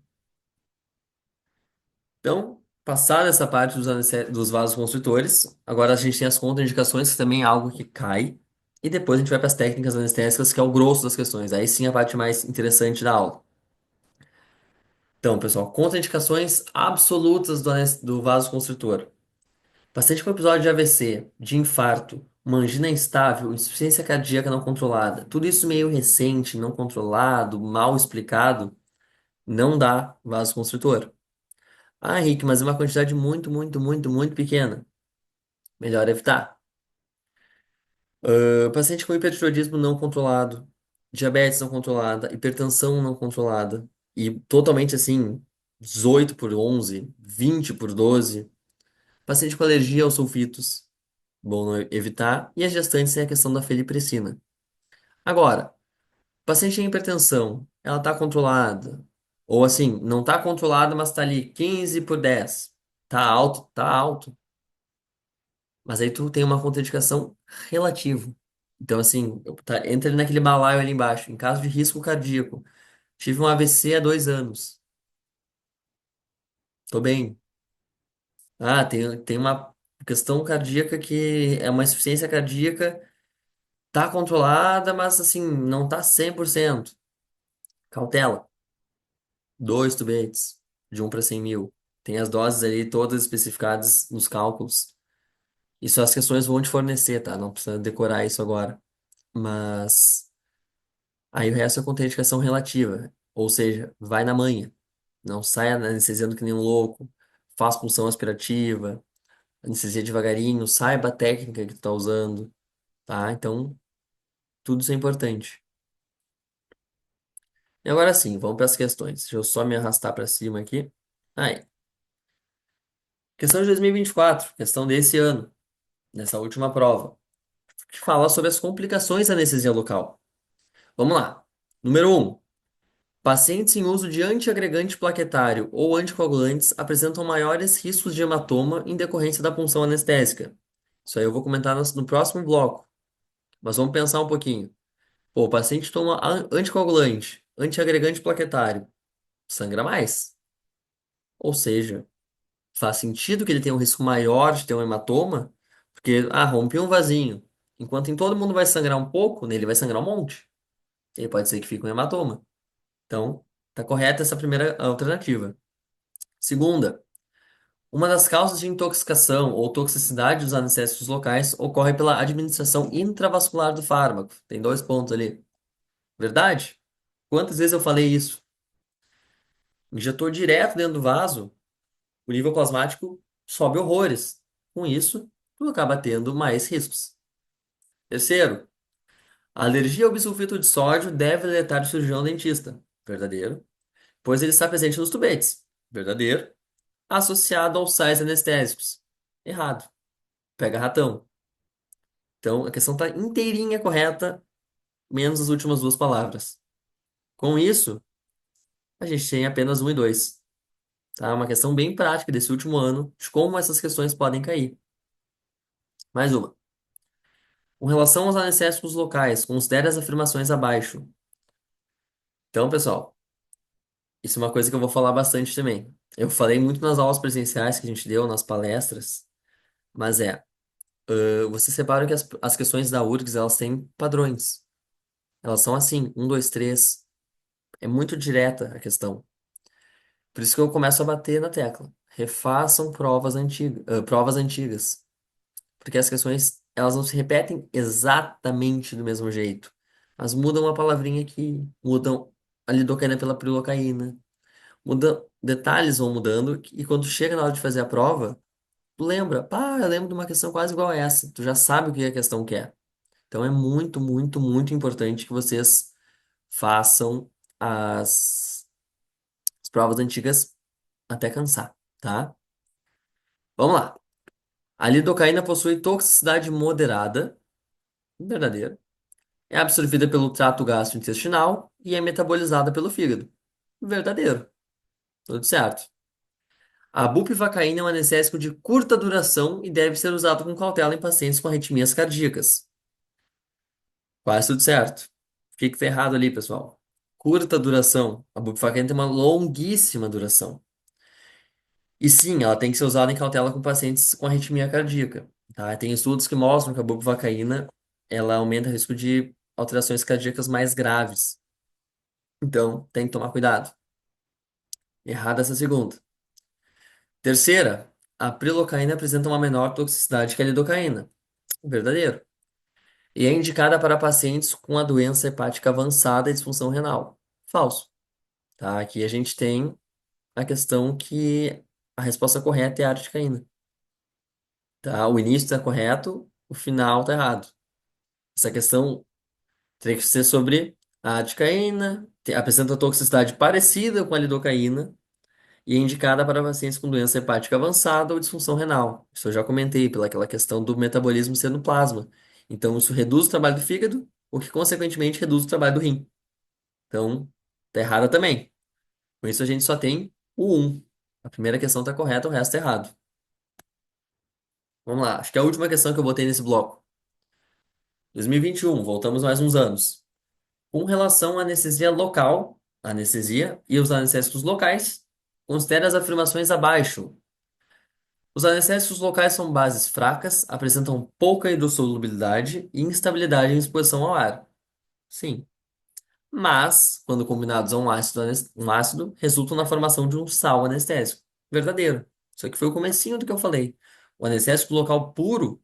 Então, passada essa parte dos vasos constritores, agora a gente tem as contraindicações, que também é algo que cai. E depois a gente vai para as técnicas anestésicas, que é o grosso das questões. Aí sim a parte mais interessante da aula. Então, pessoal, contraindicações absolutas do vaso constritor. Paciente com episódio de AVC, de infarto, uma angina instável, insuficiência cardíaca não controlada, tudo isso meio recente, não controlado, mal explicado, não dá vaso constritor. Ah, Henrique, mas é uma quantidade muito, muito, muito, muito pequena. Melhor evitar. Paciente com hipertiroidismo não controlado, diabetes não controlada, hipertensão não controlada, e totalmente assim, 18 por 11, 20 por 12. Paciente com alergia aos sulfitos, bom não evitar. E as gestantes tem a questão da felipressina. Agora, paciente em hipertensão, ela está controlada. Ou assim, não está controlada, mas está ali 15 por 10. Tá alto, tá alto. Mas aí tu tem uma contraindicação relativa. Então, assim, entra naquele balaio ali embaixo. Em caso de risco cardíaco, tive um AVC há 2 anos. Tô bem. Ah, tem uma questão cardíaca que é uma insuficiência cardíaca, tá controlada, mas assim, não tá 100%. Cautela. 2 tubetes, de 1 para 100 mil. Tem as doses ali todas especificadas nos cálculos. Isso as questões vão te fornecer, tá? Não precisa decorar isso agora. Mas aí o resto é contraindicação relativa, ou seja, vai na manha. Não saia anestesiando que nem um louco. Faz punção aspirativa, anestesia devagarinho, saiba a técnica que tu tá usando, tá? Então, tudo isso é importante. E agora sim, vamos para as questões. Deixa eu só me arrastar para cima aqui. Aí, questão de 2024, questão desse ano, nessa última prova, que fala sobre as complicações da anestesia local. Vamos lá. Número 1. Pacientes em uso de antiagregante plaquetário ou anticoagulantes apresentam maiores riscos de hematoma em decorrência da punção anestésica. Isso aí eu vou comentar no próximo bloco, mas vamos pensar um pouquinho. Pô, o paciente toma anticoagulante, antiagregante plaquetário, sangra mais. Ou seja, faz sentido que ele tenha um risco maior de ter um hematoma, porque, rompe um vasinho. Enquanto em todo mundo vai sangrar um pouco, nele vai sangrar um monte. Ele pode ser que fique um hematoma. Então, tá correta essa primeira alternativa. Segunda, uma das causas de intoxicação ou toxicidade dos anestésicos locais ocorre pela administração intravascular do fármaco. Tem 2 pontos ali. Verdade? Quantas vezes eu falei isso? Injetou direto dentro do vaso, o nível plasmático sobe horrores. Com isso, tu acaba tendo mais riscos. Terceiro, a alergia ao bisulfito de sódio deve alertar o cirurgião dentista. Verdadeiro. Pois ele está presente nos tubetes. Verdadeiro. Associado aos sais anestésicos. Errado. Pega ratão. Então, a questão está inteirinha correta, menos as últimas 2 palavras. Com isso, a gente tem apenas um e dois. Tá? Uma questão bem prática desse último ano de como essas questões podem cair. Mais uma. Com relação aos anestésicos locais, considere as afirmações abaixo. Então, pessoal, isso é uma coisa que eu vou falar bastante também. Eu falei muito nas aulas presenciais que a gente deu, nas palestras, mas você separa que as questões da URGS, elas têm padrões. Elas são assim, um, dois, três. É muito direta a questão. Por isso que eu começo a bater na tecla. Refaçam provas antigas. Porque as questões, elas não se repetem exatamente do mesmo jeito. Mas mudam uma palavrinha aqui, mudam a lidocaína pela prilocaína. Muda, detalhes vão mudando e quando chega na hora de fazer a prova, tu lembra, pá, eu lembro de uma questão quase igual a essa. Tu já sabe o que a questão quer. Então é muito, muito, muito importante que vocês façam as provas antigas até cansar, tá? Vamos lá. A lidocaína possui toxicidade moderada, verdadeiro. É absorvida pelo trato gastrointestinal e é metabolizada pelo fígado. Verdadeiro. Tudo certo. A bupivacaína é um anestésico de curta duração e deve ser usado com cautela em pacientes com arritmias cardíacas. Quase tudo certo. O que que tá errado ali, pessoal? Curta duração. A bupivacaína tem uma longuíssima duração. E sim, ela tem que ser usada em cautela com pacientes com arritmia cardíaca, tá? Tem estudos que mostram que a bupivacaína, ela aumenta o risco de alterações cardíacas mais graves. Então, tem que tomar cuidado. Errada essa segunda. Terceira, a prilocaína apresenta uma menor toxicidade que a lidocaína. Verdadeiro. E é indicada para pacientes com a doença hepática avançada e disfunção renal. Falso. Tá? Aqui a gente tem a questão que a resposta correta é a articaína. Tá? O início está correto, o final está errado. Essa questão teria que ser sobre a articaína, apresenta toxicidade parecida com a lidocaína e é indicada para pacientes com doença hepática avançada ou disfunção renal. Isso eu já comentei, pela aquela questão do metabolismo ser no plasma. Então, isso reduz o trabalho do fígado, o que consequentemente reduz o trabalho do rim. Então, tá errada também. Com isso, a gente só tem o um. A primeira questão tá correta, o resto tá errado. Vamos lá, acho que é a última questão que eu botei nesse bloco. 2021, voltamos mais uns anos. Com relação à anestesia local, anestesia e os anestésicos locais, considere as afirmações abaixo. Os anestésicos locais são bases fracas, apresentam pouca hidrossolubilidade e instabilidade em exposição ao ar. Sim. Mas, quando combinados a um ácido, resultam na formação de um sal anestésico. Verdadeiro. Isso aqui foi o comecinho do que eu falei. O anestésico local puro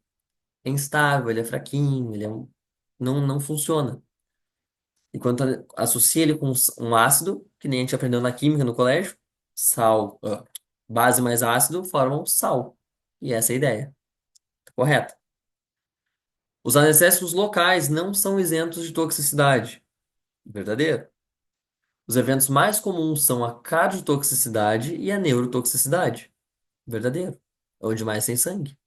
é instável, ele é fraquinho, não funciona. Enquanto associa ele com um ácido, que nem a gente aprendeu na química no colégio, sal, base mais ácido formam sal. E essa é a ideia. Tá correto? Os anestésicos locais não são isentos de toxicidade. Verdadeiro. Os eventos mais comuns são a cardiotoxicidade e a neurotoxicidade. Verdadeiro. É onde mais tem sangue.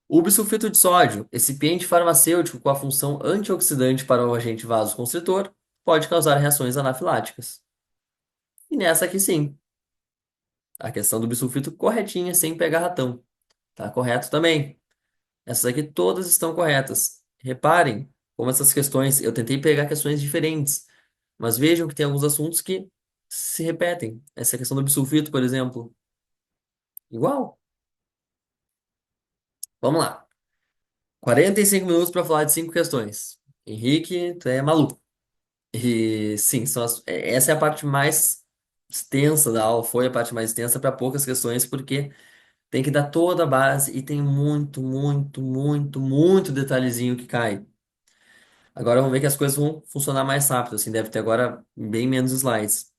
O bisulfito de sódio, recipiente farmacêutico com a função antioxidante para o agente vasoconstritor, pode causar reações anafiláticas. E nessa aqui sim. A questão do bisulfito corretinha, sem pegar ratão. Tá correto também. Essas aqui todas estão corretas. Reparem como essas questões, eu tentei pegar questões diferentes, mas vejam que tem alguns assuntos que se repetem. Essa questão do bisulfito, por exemplo, igual. Vamos lá. 45 minutos para falar de cinco questões. Henrique, tu é maluco. E sim, essa é a parte mais extensa da aula, foi a parte mais extensa para poucas questões, porque tem que dar toda a base e tem muito, muito, muito, muito detalhezinho que cai. Agora vamos ver que as coisas vão funcionar mais rápido, assim, deve ter agora bem menos slides.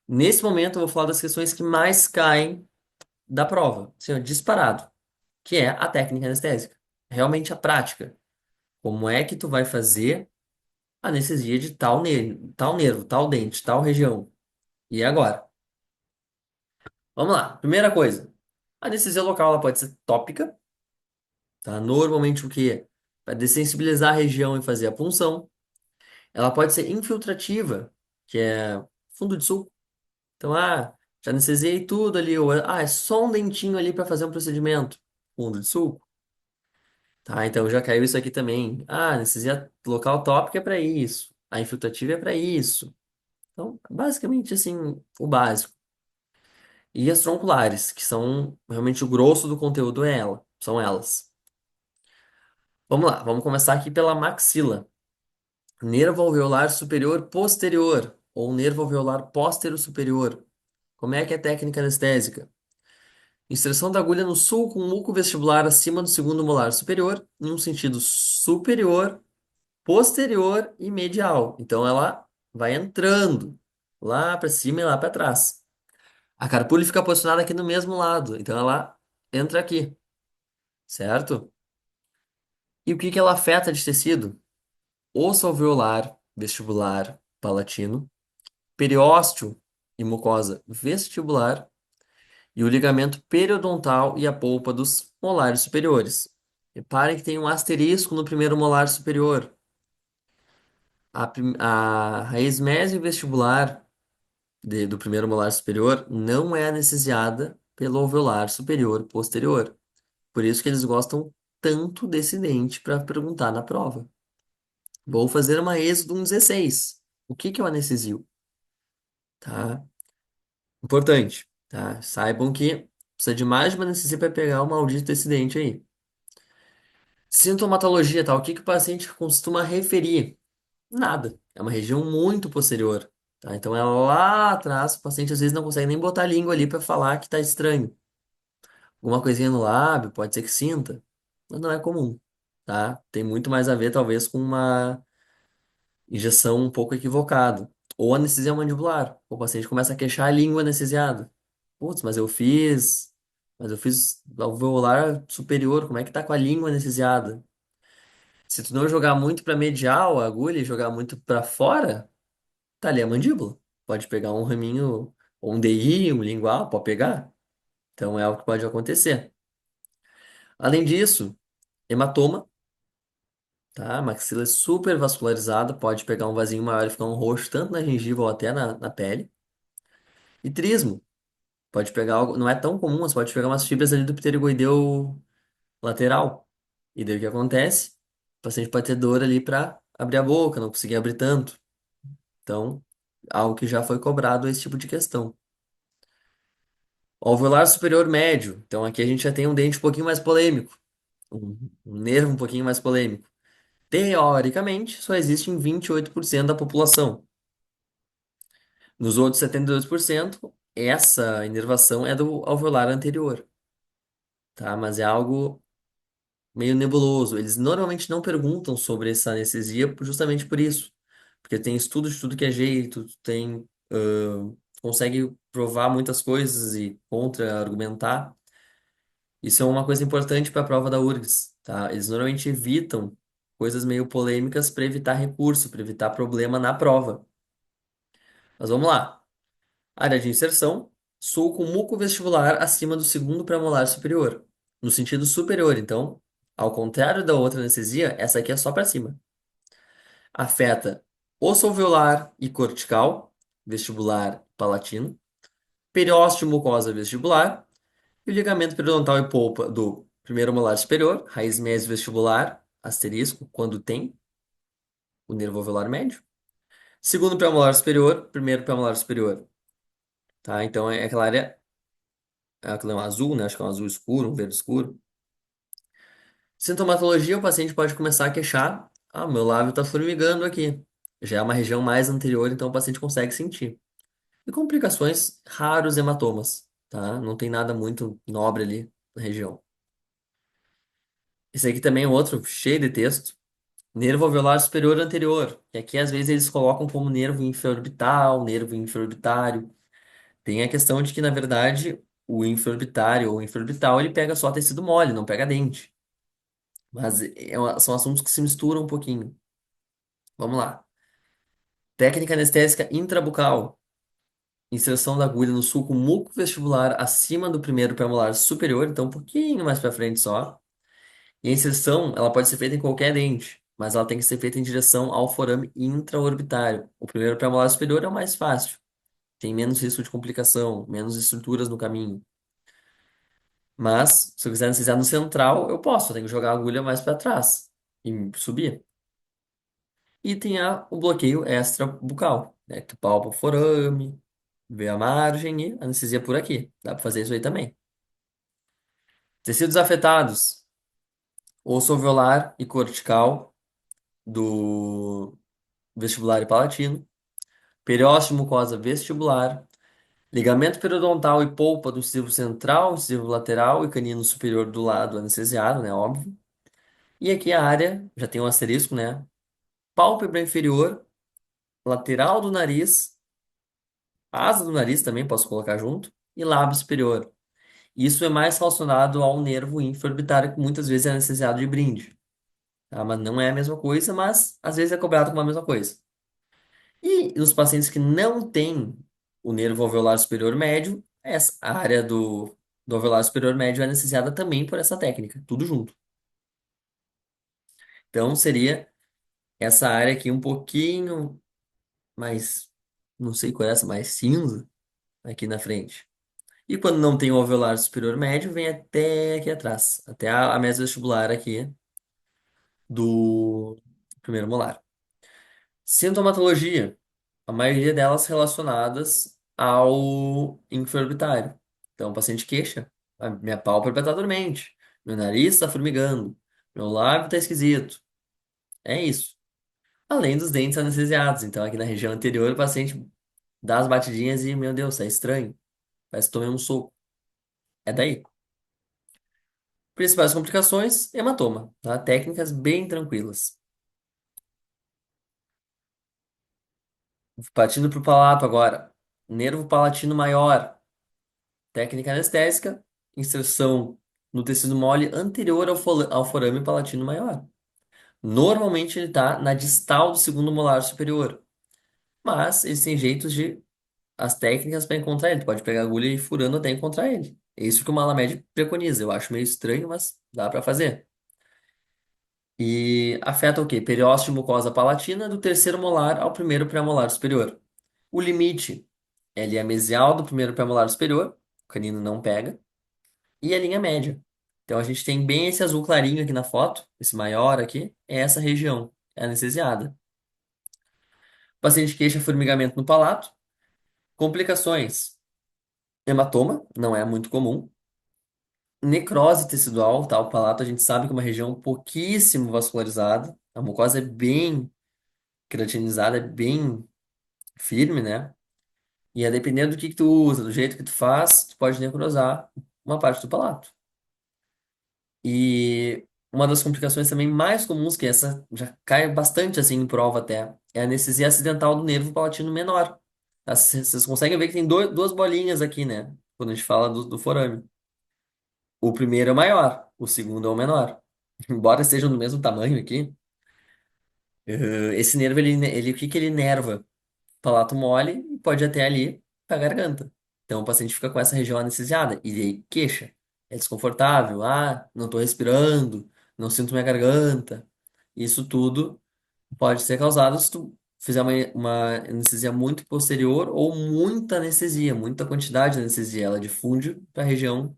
Nesse momento eu vou falar das questões que mais caem da prova, assim, ó, disparado, que é a técnica anestésica. Realmente a prática. Como é que tu vai fazer anestesia de tal nervo, tal dente, tal região? E agora? Vamos lá. Primeira coisa. A anestesia local ela pode ser tópica, tá? Normalmente o quê? Para dessensibilizar a região e fazer a punção. Ela pode ser infiltrativa, que é fundo de sulco. Então, já anestesiei tudo ali. Ou, é só um dentinho ali para fazer um procedimento. Fundo de sulco. Tá, então já caiu isso aqui também. Anestesia local tópica é para isso. A infiltrativa é para isso. Então, basicamente, assim, o básico. E as tronculares, que são realmente o grosso do conteúdo são elas. Vamos lá, vamos começar aqui pela maxila. Nervo alveolar superior posterior ou nervo alveolar póstero superior. Como é que é a técnica anestésica? Inserção da agulha no sulco muco vestibular acima do segundo molar superior, em um sentido superior, posterior e medial. Então ela vai entrando lá para cima e lá para trás. A carpule fica posicionada aqui no mesmo lado, então ela entra aqui, certo? E o que que ela afeta de tecido? Osso alveolar vestibular palatino, periósteo e mucosa vestibular e o ligamento periodontal e a polpa dos molares superiores. Reparem que tem um asterisco no primeiro molar superior. A raiz mesovestibular do primeiro molar superior não é anestesiada pelo alveolar superior posterior. Por isso que eles gostam tanto desse dente para perguntar na prova. Vou fazer uma êxodo 16. O que que eu anestesio? Tá? Importante, tá? Saibam que precisa de mais de uma anestesia para pegar o maldito desse dente aí. Sintomatologia, tá? O que que o paciente costuma referir? Nada. É uma região muito posterior, tá? Então é lá atrás, o paciente às vezes não consegue nem botar a língua ali para falar que tá estranho. Alguma coisinha no lábio, pode ser que sinta, mas não é comum, tá? Tem muito mais a ver, talvez, com uma injeção um pouco equivocada. Ou anestesia mandibular. O paciente começa a queixar a língua anestesiada. Putz, mas eu fiz alveolar superior, como é que tá com a língua anestesiada? Se tu não jogar muito para medial a agulha e jogar muito para fora, tá ali a mandíbula. Pode pegar um raminho, ou um DI, um lingual, pode pegar. Então é algo que pode acontecer. Além disso, hematoma, tá? A maxila é super vascularizada, pode pegar um vasinho maior e ficar um roxo tanto na gengiva ou até na pele. E trismo, pode pegar algo, não é tão comum, mas pode pegar umas fibras ali do pterigoideu lateral. E daí o que acontece? O paciente pode ter dor ali para abrir a boca, não conseguir abrir tanto. Então, algo que já foi cobrado esse tipo de questão. Alveolar superior médio. Então, aqui a gente já tem um dente um pouquinho mais polêmico, um nervo um pouquinho mais polêmico. Teoricamente, só existe em 28% da população. Nos outros 72%, essa inervação é do alveolar anterior, tá? Mas é algo meio nebuloso. Eles normalmente não perguntam sobre essa anestesia justamente por isso. Porque tem estudo de tudo que é jeito, consegue provar muitas coisas e contra-argumentar. Isso é uma coisa importante para a prova da URGS, tá? Eles normalmente evitam coisas meio polêmicas para evitar recurso, para evitar problema na prova. Mas vamos lá. Área de inserção, sulco mucovestibular acima do segundo premolar superior. No sentido superior, então, ao contrário da outra anestesia, essa aqui é só para cima. Afeta osso alveolar e cortical, vestibular palatino, periósteo mucosa vestibular e o ligamento periodontal e polpa do primeiro molar superior, raiz mesovestibular, asterisco, quando tem o nervo alveolar médio. Segundo premolar superior, primeiro premolar superior, tá? Então é aquela área, é aquele azul, né? Acho que é um azul escuro, um verde escuro. Sintomatologia, o paciente pode começar a queixar, meu lábio tá formigando aqui. Já é uma região mais anterior, então o paciente consegue sentir. E complicações, raros hematomas, tá? Não tem nada muito nobre ali na região. Esse aqui também é outro cheio de texto. Nervo alveolar superior anterior, que aqui às vezes eles colocam como nervo infraorbital, nervo infraorbitário. Tem a questão de que, na verdade, o infraorbitário ou infraorbital, ele pega só tecido mole, não pega dente. Mas são assuntos que se misturam um pouquinho. Vamos lá. Técnica anestésica intrabucal. Inserção da agulha no sulco muco-vestibular acima do primeiro premolar superior, então um pouquinho mais para frente só. E a inserção, ela pode ser feita em qualquer dente, mas ela tem que ser feita em direção ao forame intraorbitário. O primeiro premolar superior é o mais fácil. tem menos risco de complicação, menos estruturas no caminho. Mas, se eu quiser anestesiar no central, eu posso, eu tenho que jogar a agulha mais para trás e subir. E tem o bloqueio extrabucal, né? Que tu palpa o forame, vê a margem e anestesia por aqui. Dá para fazer isso aí também. Tecidos afetados, osso alveolar e cortical do vestibular e palatino, periósteo e mucosa vestibular, ligamento periodontal e polpa do incisivo central, incisivo lateral e canino superior do lado anestesiado, né? Óbvio. E aqui a área, já tem um asterisco, né? Pálpebra inferior, lateral do nariz, asa do nariz também posso colocar junto, e lábio superior. Isso é mais relacionado ao nervo infraorbitário, que muitas vezes é anestesiado de brinde, tá? Mas não é a mesma coisa, mas às vezes é cobrado como a mesma coisa. E nos pacientes que não têm o nervo alveolar superior médio, essa área do alveolar superior médio é anestesiada também por essa técnica, tudo junto. Então seria essa área aqui um pouquinho mais, não sei qual é essa, mais cinza aqui na frente. E quando não tem o alveolar superior médio, vem até aqui atrás, até a mesovestibular aqui do primeiro molar. Sintomatologia, a maioria delas relacionadas ao infraorbitário. Então, o paciente queixa, a minha pálpebra está dormente, meu nariz está formigando, meu lábio está esquisito. É isso. Além dos dentes anestesiados. Então, aqui na região anterior, o paciente dá as batidinhas e, meu Deus, é estranho. Parece que tomei um soco. É daí. Principais complicações, hematoma, tá? Técnicas bem tranquilas. Partindo para o palato agora. Nervo palatino maior. Técnica anestésica, inserção no tecido mole anterior ao forame palatino maior. Normalmente ele está na distal do segundo molar superior, mas existem jeitos de as técnicas para encontrar ele. Tu pode pegar a agulha e ir furando até encontrar ele. É isso que o Malamed preconiza. Eu acho meio estranho, mas dá para fazer. E afeta o quê? Periósteo e mucosa palatina do terceiro molar ao primeiro premolar superior. O limite é a linha mesial do primeiro premolar superior, o canino não pega, e a linha média. Então a gente tem bem esse azul clarinho aqui na foto, esse maior aqui, é essa região, é anestesiada. O paciente queixa formigamento no palato, complicações, hematoma, não é muito comum, necrose tecidual, tá? O palato a gente sabe que é uma região pouquíssimo vascularizada, a mucosa é bem queratinizada, é bem firme, né? E é dependendo do que tu usa, do jeito que tu faz, tu pode necrosar uma parte do palato. E uma das complicações também mais comuns, que essa já cai bastante assim em prova até, é a anestesia acidental do nervo palatino menor. Tá? Vocês conseguem ver que tem duas bolinhas aqui, né? Quando a gente fala do forame. O primeiro é o maior, o segundo é o menor. Embora estejam do mesmo tamanho aqui, esse nervo, o que que ele inerva? Palato mole e pode ir até ali pra garganta. Então o paciente fica com essa região anestesiada e aí queixa. É desconfortável, não tô respirando, não sinto minha garganta. Isso tudo pode ser causado se tu fizer uma anestesia muito posterior ou muita anestesia, muita quantidade de anestesia. Ela difunde para a região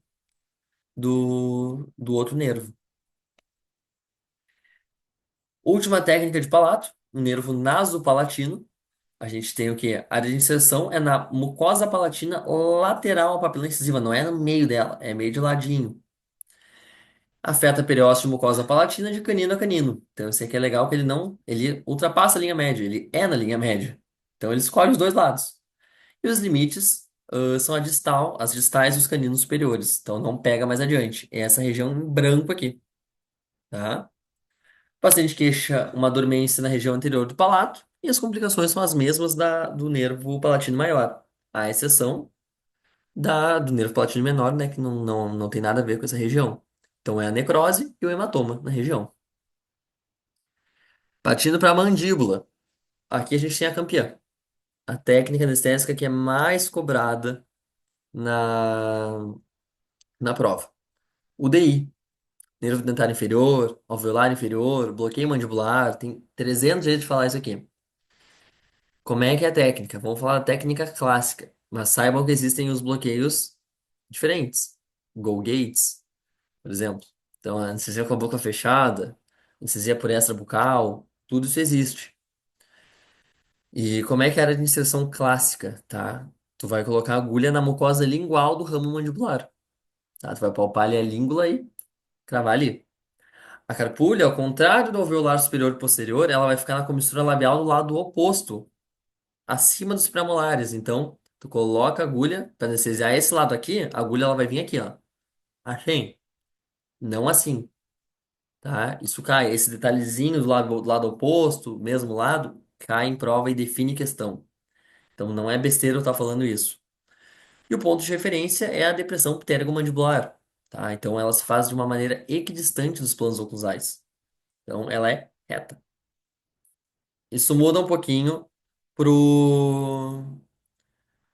do outro nervo. Última técnica de palato, o nervo nasopalatino. A gente tem o quê? A área de inserção é na mucosa palatina lateral à papila incisiva, não é no meio dela, é meio de ladinho. Afeta a periósteo e mucosa palatina de canino a canino. Então, isso aqui é legal que ele ultrapassa a linha média, ele é na linha média. Então, ele escolhe os dois lados. E os limites, são as distais dos caninos superiores. Então, não pega mais adiante. É essa região em branco aqui, tá? O paciente queixa uma dormência na região anterior do palato e as complicações são as mesmas do nervo palatino maior, à exceção do nervo palatino menor, né, que não tem nada a ver com essa região. Então é a necrose e o hematoma na região. Partindo para a mandíbula, aqui a gente tem a campeã, a técnica anestésica que é mais cobrada na, na prova. UDI, nervo dentário inferior, alveolar inferior, bloqueio mandibular, tem 300 jeitos de falar isso aqui. Como é que é a técnica? Vamos falar da técnica clássica, mas saibam que existem os bloqueios diferentes. Go gates, por exemplo. Então, a anestesia com a boca fechada, anestesia por extrabucal, tudo isso existe. E como é que era a inserção clássica, tá? Tu vai colocar a agulha na mucosa lingual do ramo mandibular, tá? Tu vai palpar ali a língula e cravar ali. A carpulha, ao contrário do alveolar superior e posterior, ela vai ficar na comissura labial do lado oposto, acima dos premolares. Então, tu coloca a agulha para anestesiar esse lado aqui, a agulha ela vai vir aqui, ó. Assim, não assim, tá? Isso cai. Esse detalhezinho do lado oposto, mesmo lado, cai em prova e define questão. Então, não é besteira eu estar falando isso. E o ponto de referência é a depressão pterygomandibular, tá? Então, ela se faz de uma maneira equidistante dos planos oclusais. Então, ela é reta. Isso muda um pouquinho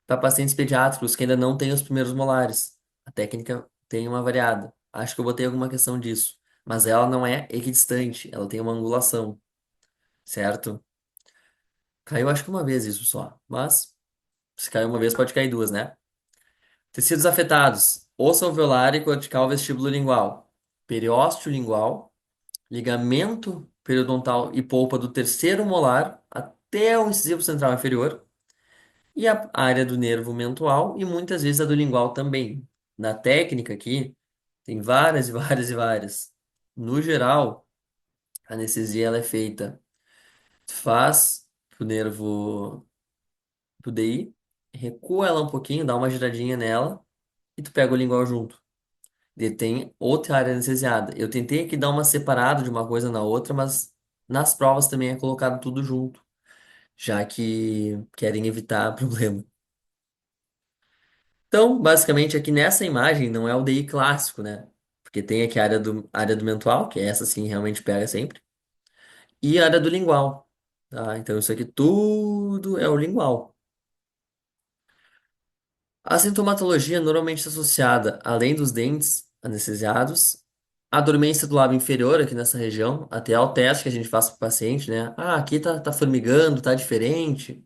para pacientes pediátricos que ainda não têm os primeiros molares. A técnica tem uma variada. Acho que eu botei alguma questão disso. Mas ela não é equidistante, ela tem uma angulação, certo? Caiu acho que uma vez isso só. Mas se caiu uma vez, pode cair duas, né? Tecidos afetados: osso alveolar e cortical vestíbulo lingual, periósteo lingual, ligamento periodontal e polpa do terceiro molar até o incisivo central inferior e a área do nervo mental e muitas vezes a do lingual também. Na técnica aqui, tem várias e várias e várias. No geral, a anestesia ela é feita, faz pro nervo pro DI, recua ela um pouquinho, dá uma giradinha nela e tu pega o lingual junto. E tem outra área anestesiada. Eu tentei aqui dar uma separada de uma coisa na outra, mas nas provas também é colocado tudo junto, já que querem evitar problema. Então, basicamente, aqui nessa imagem não é o DI clássico, né? Porque tem aqui a área do mental, que é essa sim realmente pega sempre, e a área do lingual, tá? Então, isso aqui tudo é o lingual. A sintomatologia normalmente está associada, além dos dentes anestesiados, à dormência do lábio inferior aqui nessa região, até ao teste que a gente faz para o paciente, né? Ah, aqui tá formigando, tá diferente,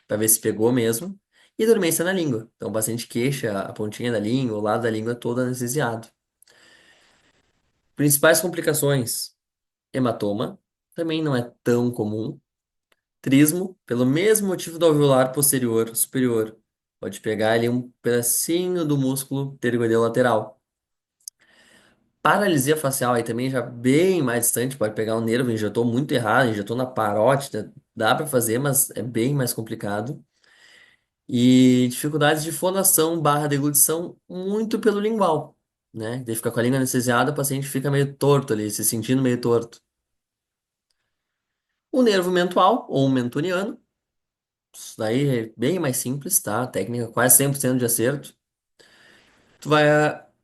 para ver se pegou mesmo. E dormência na língua. Então, o paciente queixa a pontinha da língua, o lado da língua todo anestesiado. Principais complicações: hematoma, também não é tão comum. Trismo, pelo mesmo motivo do alveolar posterior superior. Pode pegar ali um pedacinho do músculo pterygoideu lateral. Paralisia facial, aí também já bem mais distante, pode pegar um nervo, injetou muito errado, injetou na parótida, dá para fazer, mas é bem mais complicado. E dificuldades de fonação barra deglutição muito pelo lingual, né? Daí fica com a língua anestesiada, o paciente fica meio torto ali, se sentindo meio torto. O nervo mental ou mentoniano, isso daí é bem mais simples, tá? Técnica quase 100% de acerto. Tu vai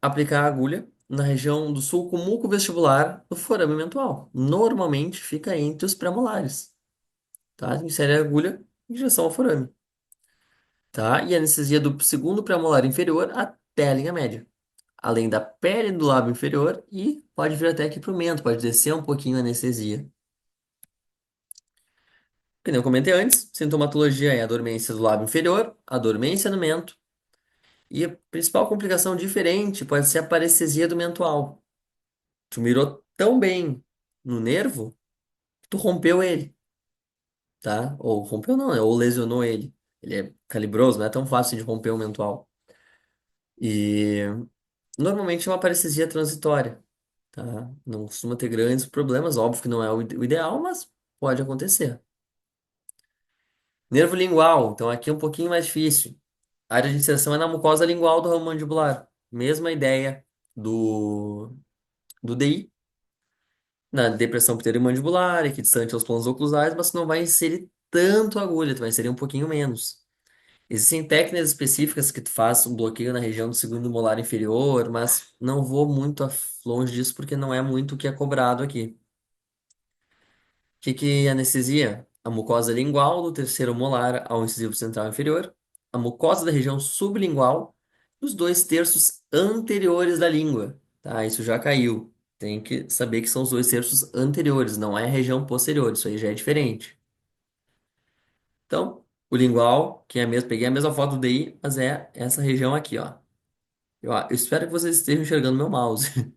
aplicar a agulha na região do sulco muco-vestibular do forame mental. Normalmente fica entre os premolares, tá? Insere a agulha, injeção ao forame, tá? E anestesia do segundo premolar inferior até a linha média. Além da pele do lábio inferior e pode vir até aqui pro mento, pode descer um pouquinho a anestesia. Como eu comentei antes, sintomatologia é a dormência do lábio inferior, a dormência no mento, e a principal complicação diferente pode ser a parestesia do mental. Tu mirou tão bem no nervo que tu rompeu ele, tá? Ou rompeu não, né? Ou lesionou ele. Ele é calibroso, não é tão fácil de romper o mental. E normalmente é uma parestesia transitória, tá? Não costuma ter grandes problemas, óbvio que não é o ideal, mas pode acontecer. Nervo lingual, então aqui é um pouquinho mais difícil. A área de inserção é na mucosa lingual do ramo mandibular. Mesma ideia do DI, na depressão pterimandibular, equidistante aos planos oclusais, mas tu não vai inserir tanto agulha, tu vai inserir um pouquinho menos. Existem técnicas específicas que tu faz um bloqueio na região do segundo molar inferior, mas não vou muito longe disso porque não é muito o que é cobrado aqui. Que é anestesia? A mucosa lingual do terceiro molar ao incisivo central inferior, a mucosa da região sublingual, os dois terços anteriores da língua, tá? Isso já caiu. Tem que saber que são os dois terços anteriores, não é a região posterior, isso aí já é diferente. Então, o lingual, que é a mesma, peguei a mesma foto do DI, mas é essa região aqui, ó. Eu espero que vocês estejam enxergando meu mouse.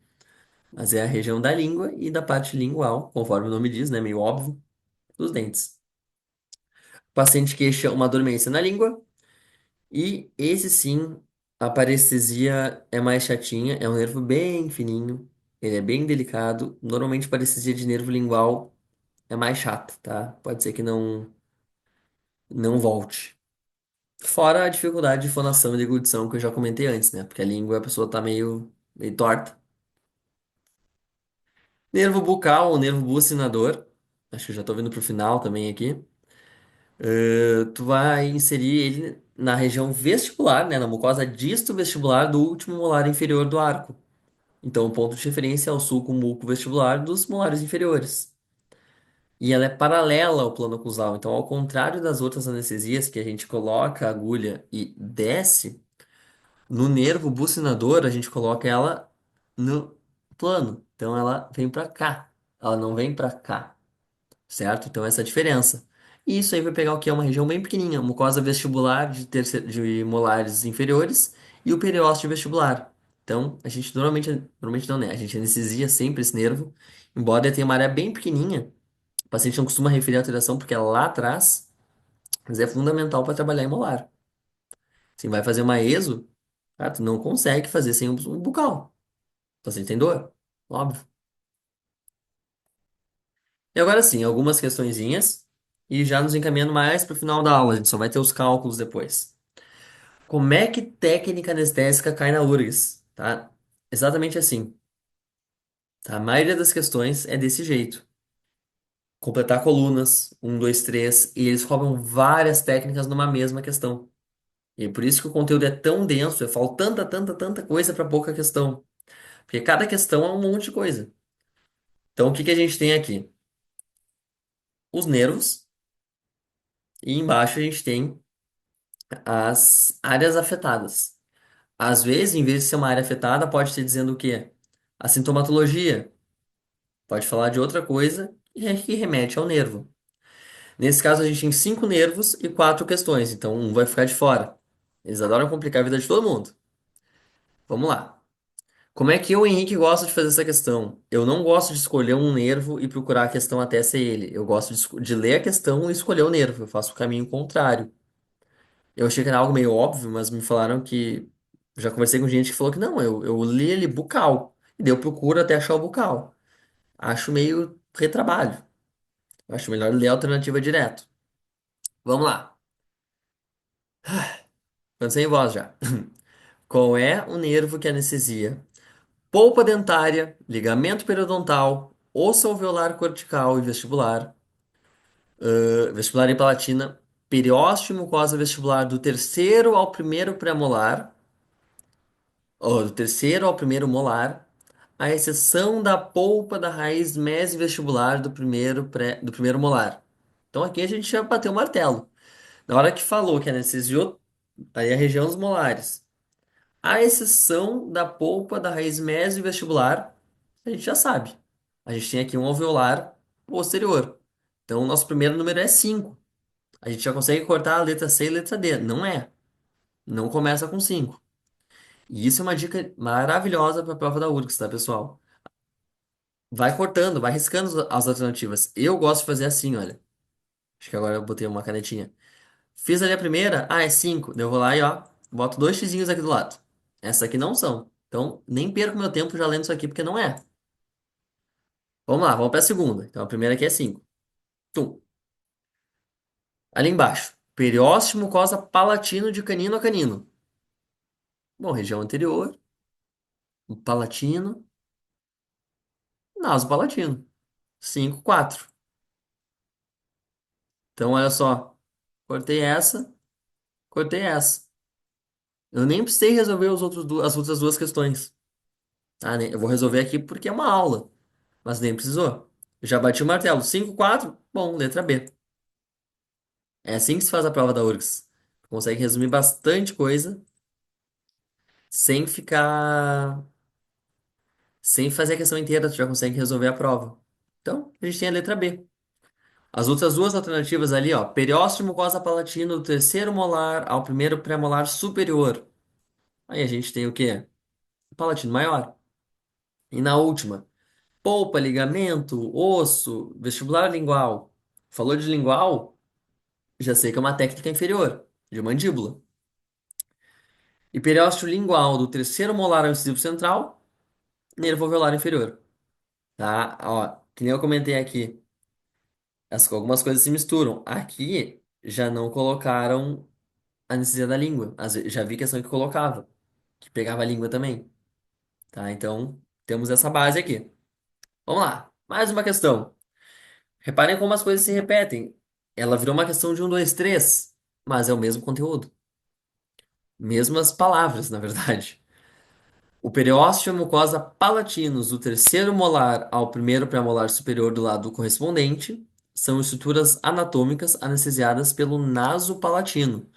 Mas é a região da língua e da parte lingual, conforme o nome diz, né? Meio óbvio, dos dentes. O paciente queixa uma dormência na língua e esse sim, a parestesia é mais chatinha, é um nervo bem fininho, ele é bem delicado. Normalmente, parestesia de nervo lingual é mais chata, tá? Pode ser que não volte. Fora a dificuldade de fonação e deglutição que eu já comentei antes, né? Porque a língua a pessoa tá meio torta. Nervo bucal ou nervo bucinador. Acho que eu já tô vindo pro final também aqui. Tu vai inserir ele na região vestibular, né? Na mucosa disto-vestibular do último molar inferior do arco. Então, o ponto de referência é o sulco muco vestibular dos molares inferiores. E ela é paralela ao plano oclusal. Então, ao contrário das outras anestesias que a gente coloca a agulha e desce, no nervo bucinador a gente coloca ela no plano. Então, ela vem para cá. Ela não vem para cá, certo? Então, essa é a diferença. E isso aí vai pegar o que é uma região bem pequenininha, mucosa vestibular de molares inferiores e o periósteo vestibular. Então, a gente normalmente não, né? A gente anestesia sempre esse nervo, embora ele tenha uma área bem pequenininha. O paciente não costuma referir a alteração porque é lá atrás, mas é fundamental para trabalhar em molar. Se vai fazer uma ESO, cara, tu não consegue fazer sem um bucal. O paciente tem dor, óbvio. E agora sim, algumas questõezinhas e já nos encaminhando mais para o final da aula. A gente só vai ter os cálculos depois. Como é que técnica anestésica cai na URGS? Tá? Exatamente assim. Tá? A maioria das questões é desse jeito. Completar colunas, um, dois, três, e eles cobram várias técnicas numa mesma questão. E é por isso que o conteúdo é tão denso, eu falo tanta coisa para pouca questão. Porque cada questão é um monte de coisa. Então, o que que a gente tem aqui? Os nervos, e embaixo a gente tem as áreas afetadas. Às vezes, em vez de ser uma área afetada, pode estar dizendo o quê? A sintomatologia. Pode falar de outra coisa que remete ao nervo. Nesse caso, a gente tem cinco nervos e quatro questões, então um vai ficar de fora. Eles adoram complicar a vida de todo mundo. Vamos lá. Como é que eu, Henrique, gosto de fazer essa questão? Eu não gosto de escolher um nervo e procurar a questão até ser ele. Eu gosto de ler a questão e escolher o nervo. Eu faço o caminho contrário. Eu achei que era algo meio óbvio, mas me falaram que. Já conversei com gente que falou que não, eu li ele bucal. E daí eu procuro até achar o bucal. Acho meio retrabalho. Acho melhor ler a alternativa direto. Vamos lá. Cansei em voz já. Qual é o nervo que anestesia? Polpa dentária, ligamento periodontal, osso alveolar cortical e vestibular, vestibular e palatina, periósteo e mucosa vestibular do terceiro ao primeiro premolar, ou do terceiro ao primeiro molar, à exceção da polpa da raiz mesivestibular do primeiro molar. Então aqui a gente já bateu o martelo. Na hora que falou que anestesiou aí a região dos molares, à exceção da polpa da raiz mesovestibular, a gente já sabe. A gente tem aqui um alveolar posterior. Então, o nosso primeiro número é 5. A gente já consegue cortar a letra C e a letra D. Não é. Não começa com 5. E isso é uma dica maravilhosa para a prova da URGS, tá, pessoal? Vai cortando, vai riscando as alternativas. Eu gosto de fazer assim, olha. Acho que agora eu botei uma canetinha. Fiz ali a primeira, é 5. Eu vou lá e ó, boto dois xizinhos aqui do lado. Essas aqui não são. Então, nem perco meu tempo já lendo isso aqui, porque não é. Vamos lá, vamos para a segunda. Então, a primeira aqui é 5. Tum. Ali embaixo. Periósteo mucosa palatino de canino a canino. Bom, região anterior, palatino, naso palatino. 5, 4. Então, olha só. Cortei essa, cortei essa. Eu nem precisei resolver as outras duas questões. Tá? Eu vou resolver aqui porque é uma aula. Mas nem precisou. Já bati o martelo. 5, 4. Bom, letra B. É assim que se faz a prova da URGS. Consegue resumir bastante coisa sem ficar. Sem fazer a questão inteira, tu já consegue resolver a prova. Então, a gente tem a letra B. As outras duas alternativas ali, ó, periósteo e mucosa palatina do terceiro molar ao primeiro premolar superior. Aí a gente tem o quê? Palatino maior. E na última, polpa, ligamento, osso, vestibular lingual. Falou de lingual, já sei que é uma técnica inferior, de mandíbula. E periósteo lingual do terceiro molar ao incisivo central, nervo alveolar inferior. Tá? Ó, que nem eu comentei aqui, algumas coisas se misturam. Aqui já não colocaram anestesia da língua. Já vi questão que colocava, que pegava a língua também. Tá? Então, temos essa base aqui. Vamos lá. Mais uma questão. Reparem como as coisas se repetem. Ela virou uma questão de um, dois, três, mas é o mesmo conteúdo. Mesmas palavras, na verdade. O periósteo e a mucosa palatinos do terceiro molar ao primeiro premolar superior do lado correspondente são estruturas anatômicas anestesiadas pelo naso palatino.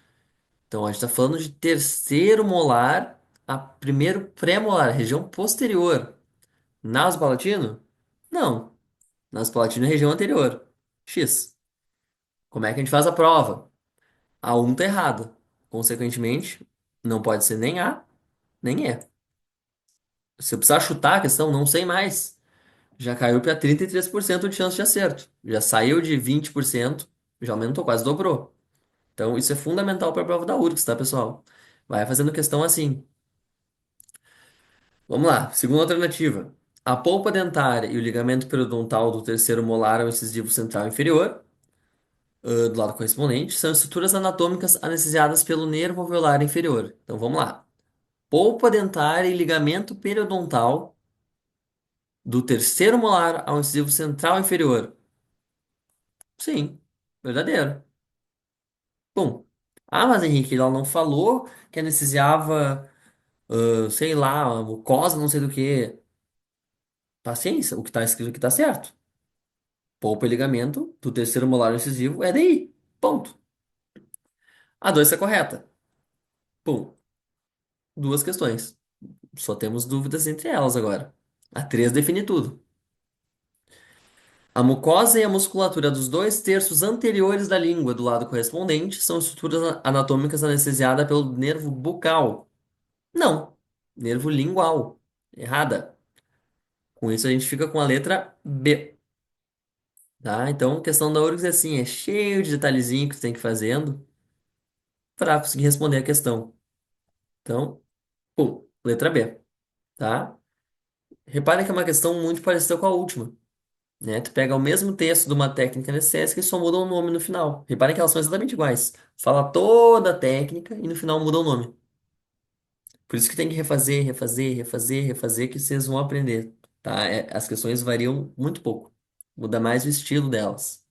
Então, a gente está falando de terceiro molar a primeiro premolar, região posterior. Naso palatino? Não. Naso palatino é região anterior. X. Como é que a gente faz a prova? A 1 tá errada. Consequentemente, não pode ser nem A, nem E. Se eu precisar chutar a questão, não sei mais. Já caiu para 33% de chance de acerto. Já saiu de 20%, já aumentou, quase dobrou. Então, isso é fundamental para a prova da URGS, tá, pessoal? Vai fazendo questão assim. Vamos lá, segunda alternativa. A polpa dentária e o ligamento periodontal do terceiro molar ao incisivo central inferior, do lado correspondente, são estruturas anatômicas anestesiadas pelo nervo alveolar inferior. Então, vamos lá. Polpa dentária e ligamento periodontal do terceiro molar ao incisivo central inferior. Sim, verdadeiro. Bom. Ah, mas Henrique, ela não falou que anestesiava, sei lá, mucosa, não sei do que. Paciência, o que tá escrito aqui tá certo. Polpa e ligamento do terceiro molar incisivo é DI. Ponto. A 2 está correta. Pum. Duas questões. Só temos dúvidas entre elas agora. A 3 define tudo. A mucosa e a musculatura dos dois terços anteriores da língua do lado correspondente são estruturas anatômicas anestesiadas pelo nervo bucal. Não. Nervo lingual. Errada. Com isso a gente fica com a letra B. Tá? Então, a questão da URGS é assim, é cheio de detalhezinho que você tem que ir fazendo para conseguir responder a questão. Então, pum, letra B, tá? Repare que é uma questão muito parecida com a última, né? Tu pega o mesmo texto de uma técnica anestésica e só muda o nome no final. Reparem que elas são exatamente iguais. Fala toda a técnica e no final muda o nome. Por isso que tem que refazer, refazer, refazer, refazer, que vocês vão aprender, tá? As questões variam muito pouco. Muda mais o estilo delas.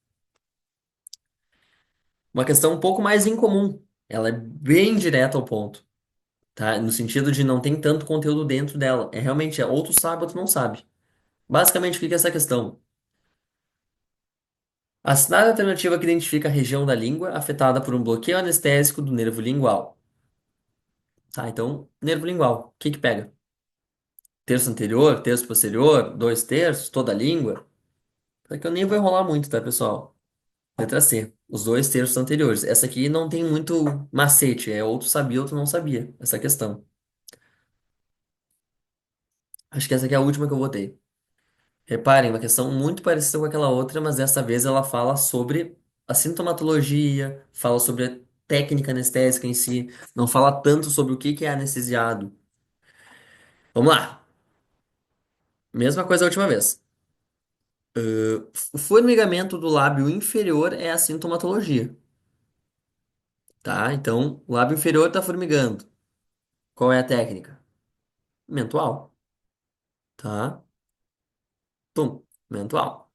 Uma questão um pouco mais incomum. Ela é bem direta ao ponto, tá? No sentido de não tem tanto conteúdo dentro dela. É realmente, ou tu sabe ou tu não sabe. Basicamente, o que que é essa questão? A cidade alternativa que identifica a região da língua afetada por um bloqueio anestésico do nervo lingual. Tá, então, nervo lingual, o que que pega? Terço anterior, terço posterior, dois terços, toda a língua? Só que eu nem vou enrolar muito, tá, pessoal? Letra C, os dois terços anteriores. Essa aqui não tem muito macete, é outro sabia, outro não sabia, essa questão. Acho que essa aqui é a última que eu votei. Reparem, uma questão muito parecida com aquela outra, mas dessa vez ela fala sobre a sintomatologia, fala sobre a técnica anestésica em si, não fala tanto sobre o que que é anestesiado. Vamos lá. Mesma coisa da última vez. O formigamento do lábio inferior é a sintomatologia, tá? Então, o lábio inferior está formigando. Qual é a técnica? Mentual, tá? Pum, mentual.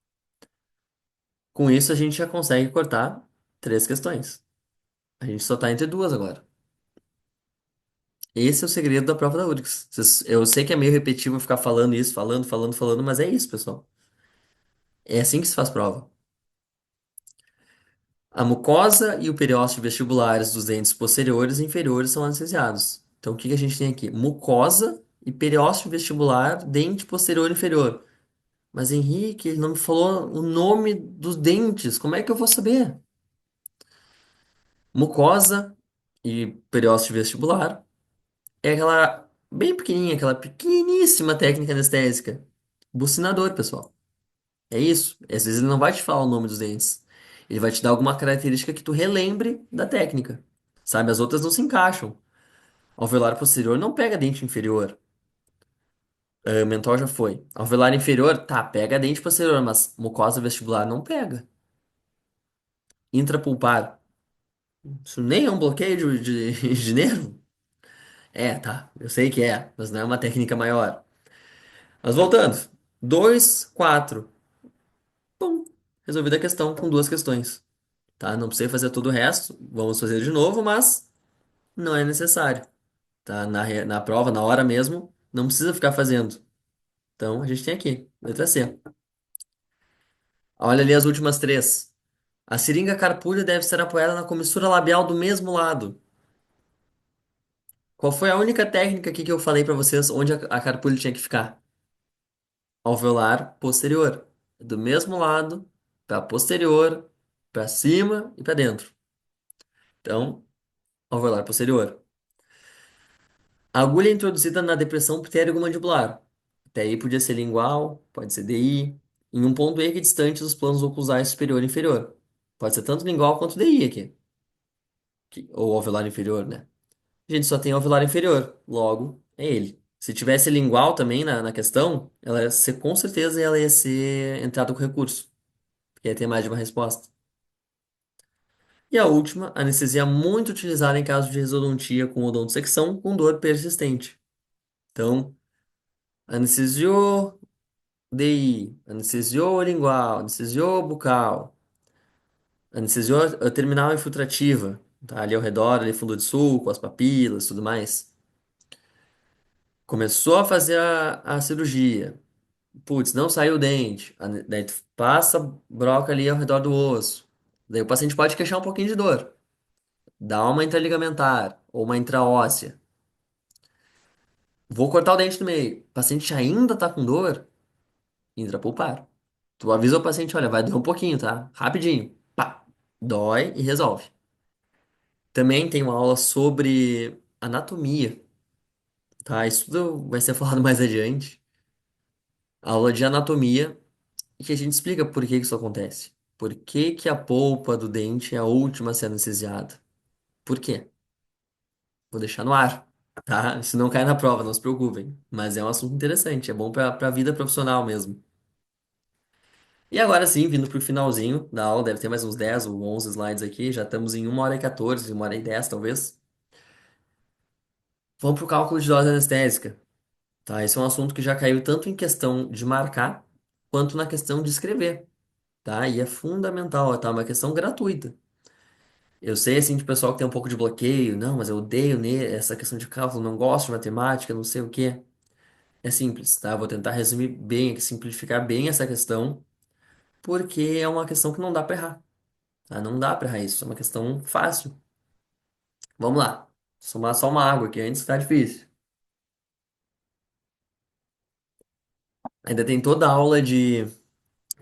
Com isso, a gente já consegue cortar três questões. A gente só está entre duas agora. Esse é o segredo da prova da URGS. Eu sei que é meio repetitivo ficar falando isso, falando, falando, falando, mas é isso, pessoal. É assim que se faz prova. A mucosa e o periósteo vestibulares dos dentes posteriores e inferiores são anestesiados. Então, o que que a gente tem aqui? Mucosa e periósteo vestibular, dente posterior e inferior. Mas Henrique, ele não me falou o nome dos dentes. Como é que eu vou saber? Mucosa e periósteo vestibular é aquela bem pequenininha, aquela pequeníssima técnica anestésica. Bucinador, pessoal. É isso. Às vezes ele não vai te falar o nome dos dentes. Ele vai te dar alguma característica que tu relembre da técnica. Sabe? As outras não se encaixam. Alveolar posterior não pega dente inferior. Mental já foi. Alveolar inferior, tá, pega dente posterior, mas mucosa vestibular não pega. Intrapulpar, isso nem é um bloqueio de nervo? É, tá, eu sei que é, mas não é uma técnica maior. Mas voltando, 2, 4, pum, resolvida a questão com duas questões, tá? Não precisa fazer todo o resto, vamos fazer de novo, mas não é necessário, tá? Na prova, na hora mesmo, não precisa ficar fazendo. Então, a gente tem aqui, letra C. Olha ali as últimas três. A seringa carpúlia deve ser apoiada na comissura labial do mesmo lado. Qual foi a única técnica aqui que eu falei pra vocês onde a carpúlia tinha que ficar? Alveolar posterior. Do mesmo lado, para posterior, para cima e para dentro. Então, alveolar posterior. A agulha é introduzida na depressão pterigomandibular. Até aí podia ser lingual, pode ser DI, em um ponto equidistante dos planos oclusais superior e inferior. Pode ser tanto lingual quanto DI aqui, ou alveolar inferior, né? A gente só tem alveolar inferior, logo é ele. Se tivesse lingual também na questão, ela ia ser com certeza ela ia ser entrada com recurso, porque ia ter mais de uma resposta. E a última, anestesia muito utilizada em caso de exodontia com odontosecção com dor persistente. Então, anestesiou DI, anestesiou lingual, anestesiou bucal, anestesiou a terminal infiltrativa, tá? Ali ao redor, ali fundo de sulco, as papilas, tudo mais. Começou a fazer a cirurgia. Putz, não saiu o dente. Daí tu passa broca ali ao redor do osso. Daí o paciente pode queixar um pouquinho de dor. Dá uma intraligamentar ou uma intraóssea. Vou cortar o dente no meio. O paciente ainda tá com dor, intrapulpar. Tu avisa o paciente, olha, vai doer um pouquinho, tá? Rapidinho. Pá, dói e resolve. Também tem uma aula sobre anatomia, tá? Isso tudo vai ser falado mais adiante. Aula de anatomia e que a gente explica por que que isso acontece. Por que que a polpa do dente é a última a ser anestesiada? Por quê? Vou deixar no ar, tá? Isso não cai na prova, não se preocupem. Mas é um assunto interessante, é bom para a vida profissional mesmo. E agora sim, vindo para o finalzinho da aula, deve ter mais uns 10 ou 11 slides aqui, já estamos em 1h14, 1h10 talvez. Vamos para o cálculo de dose anestésica, tá? Esse é um assunto que já caiu tanto em questão de marcar, quanto na questão de escrever, tá? E é fundamental, tá? É uma questão gratuita. Eu sei, assim, de pessoal que tem um pouco de bloqueio, não, mas eu odeio essa questão de cálculo, não gosto de matemática, não sei o quê. É simples, tá? Vou tentar resumir bem, aqui, simplificar bem essa questão, porque é uma questão que não dá para errar, tá? Não dá para errar isso, é uma questão fácil. Vamos lá. Somar só uma água aqui antes que tá difícil. Ainda tem toda a aula de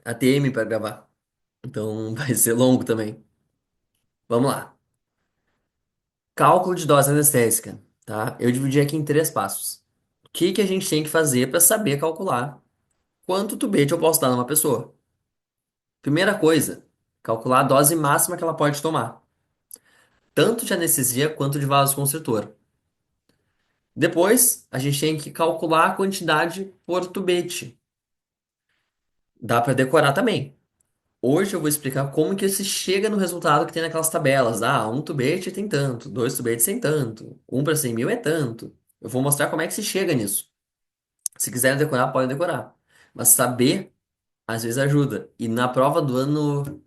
ATM para gravar, então vai ser longo também. Vamos lá. Cálculo de dose anestésica, tá? Eu dividi aqui em três passos. O que que a gente tem que fazer para saber calcular quanto tubete eu posso dar numa pessoa? Primeira coisa, calcular a dose máxima que ela pode tomar, tanto de anestesia quanto de vasoconstritor. Depois, a gente tem que calcular a quantidade por tubete. Dá para decorar também. Hoje eu vou explicar como que se chega no resultado que tem naquelas tabelas. Ah, um tubete tem tanto, dois tubetes tem tanto, um para 100 mil é tanto. Eu vou mostrar como é que se chega nisso. Se quiserem decorar, podem decorar. Mas saber, às vezes, ajuda. E na prova do ano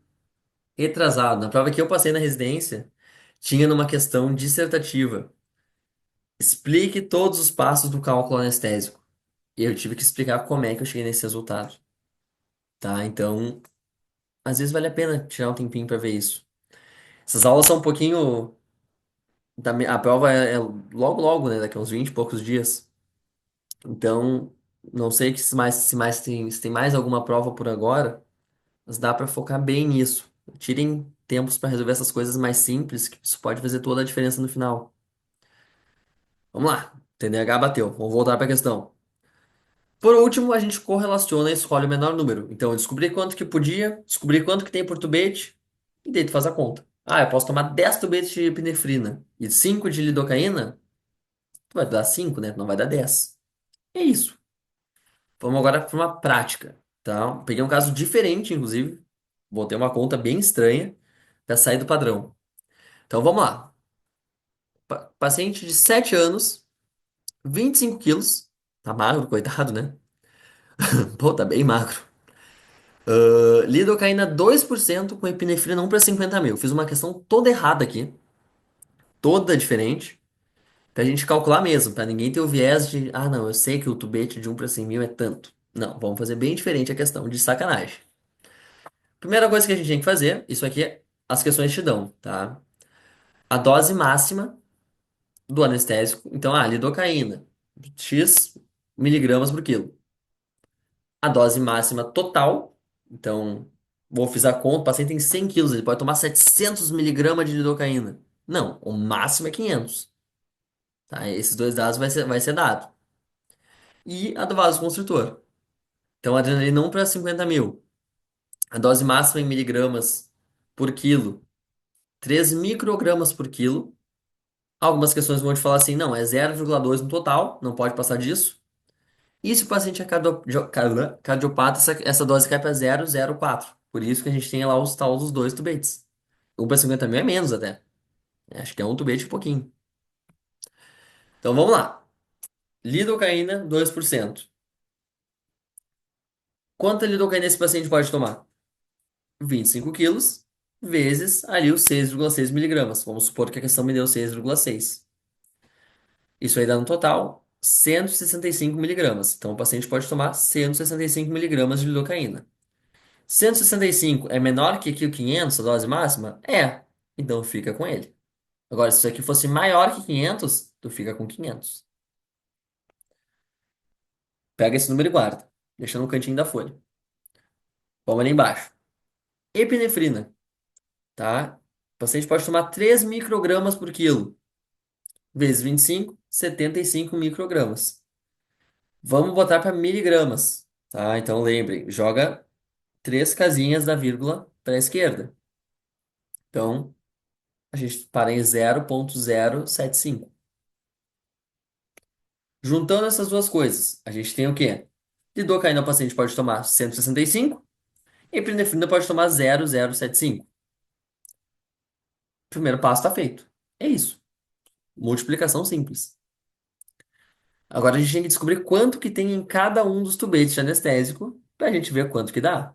retrasado, na prova que eu passei na residência, tinha numa questão dissertativa. Explique todos os passos do cálculo anestésico. E eu tive que explicar como é que eu cheguei nesse resultado, tá? Então, às vezes vale a pena tirar um tempinho para ver isso. Essas aulas são um pouquinho. A prova é logo, logo, né? Daqui a uns 20 e poucos dias. Então, Não sei que se tem mais alguma prova por agora, mas dá para focar bem nisso. Tirem tempos para resolver essas coisas mais simples, que isso pode fazer toda a diferença no final. Vamos lá. TDAH bateu. Vamos voltar para a questão. Por último, a gente correlaciona e escolhe o menor número. Então, eu descobri quanto que podia, descobri quanto que tem por tubete, e daí tu faz a conta. Ah, eu posso tomar 10 tubetes de epinefrina e 5 de lidocaína? Tu vai dar 5, né? Tu não vai dar 10. É isso. Vamos agora para uma prática, tá? Peguei um caso diferente, inclusive. Botei uma conta bem estranha para sair do padrão. Então, vamos lá. Paciente de 7 anos, 25 quilos. Tá magro, coitado, né? Pô, tá bem magro. Lidocaína 2% com epinefrina 1 para 50 mil. Fiz uma questão toda errada aqui, toda diferente, pra gente calcular mesmo, pra ninguém ter o viés de, ah, não, eu sei que o tubete de 1 para 100 mil é tanto. Não, vamos fazer bem diferente a questão, de sacanagem. Primeira coisa que a gente tem que fazer, isso aqui as questões te dão, tá? A dose máxima do anestésico, então, lidocaína, X miligramas por quilo. A dose máxima total, então, vou fiz a conta, o paciente tem 100 quilos, ele pode tomar 700 miligramas de lidocaína. Não, o máximo é 500, tá? Esses dois dados vai ser dado. E a do vasoconstritor. Então, adrenalina 1 para 50 mil. A dose máxima em miligramas por quilo, 3 microgramas por quilo. Algumas questões vão te falar assim, não, é 0,2 no total, não pode passar disso. E se o paciente é cardiopata, essa dose cai para 0,04. Por isso que a gente tem lá os tal dos dois tubetes. 1 para 50 mil é menos até. Acho que é um tubete e pouquinho. Então vamos lá. Lidocaína, 2%. Quanta lidocaína esse paciente pode tomar? 25 quilos vezes ali os 6,6 miligramas. Vamos supor que a questão me deu 6,6. Isso aí dá no total 165 miligramas. Então o paciente pode tomar 165 miligramas de lidocaína. 165 é menor que aqui o 500, a dose máxima? É. Então fica com ele. Agora, se isso aqui fosse maior que 500, tu fica com 500. Pega esse número e guarda. Deixa no cantinho da folha. Vamos ali embaixo. Epinefrina, tá? O paciente pode tomar 3 microgramas por quilo. Vezes 25, 75 microgramas. Vamos botar para miligramas, tá? Então lembrem, joga três casinhas da vírgula para a esquerda. Então, a gente para em 0,075. Juntando essas duas coisas, a gente tem o quê? Lidocaína o paciente pode tomar 165 e epinefrina pode tomar 0,075. Primeiro passo está feito. É isso. Multiplicação simples. Agora a gente tem que descobrir quanto que tem em cada um dos tubetes de anestésico para a gente ver quanto que dá.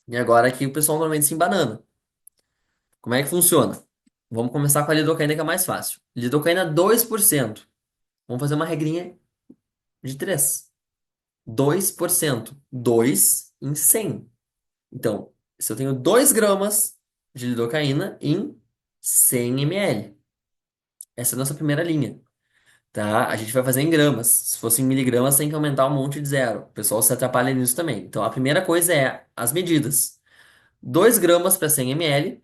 E agora aqui o pessoal normalmente se embanana. Como é que funciona? Vamos começar com a lidocaína que é mais fácil. Lidocaína 2%. Vamos fazer uma regrinha de 3. 2%. 2 em 100. Então, se eu tenho 2 gramas de lidocaína em 100 ml. Essa é a nossa primeira linha, tá? A gente vai fazer em gramas. Se fosse em miligramas, tem que aumentar um monte de zero. O pessoal se atrapalha nisso também. Então, a primeira coisa é as medidas. 2 gramas para 100 ml,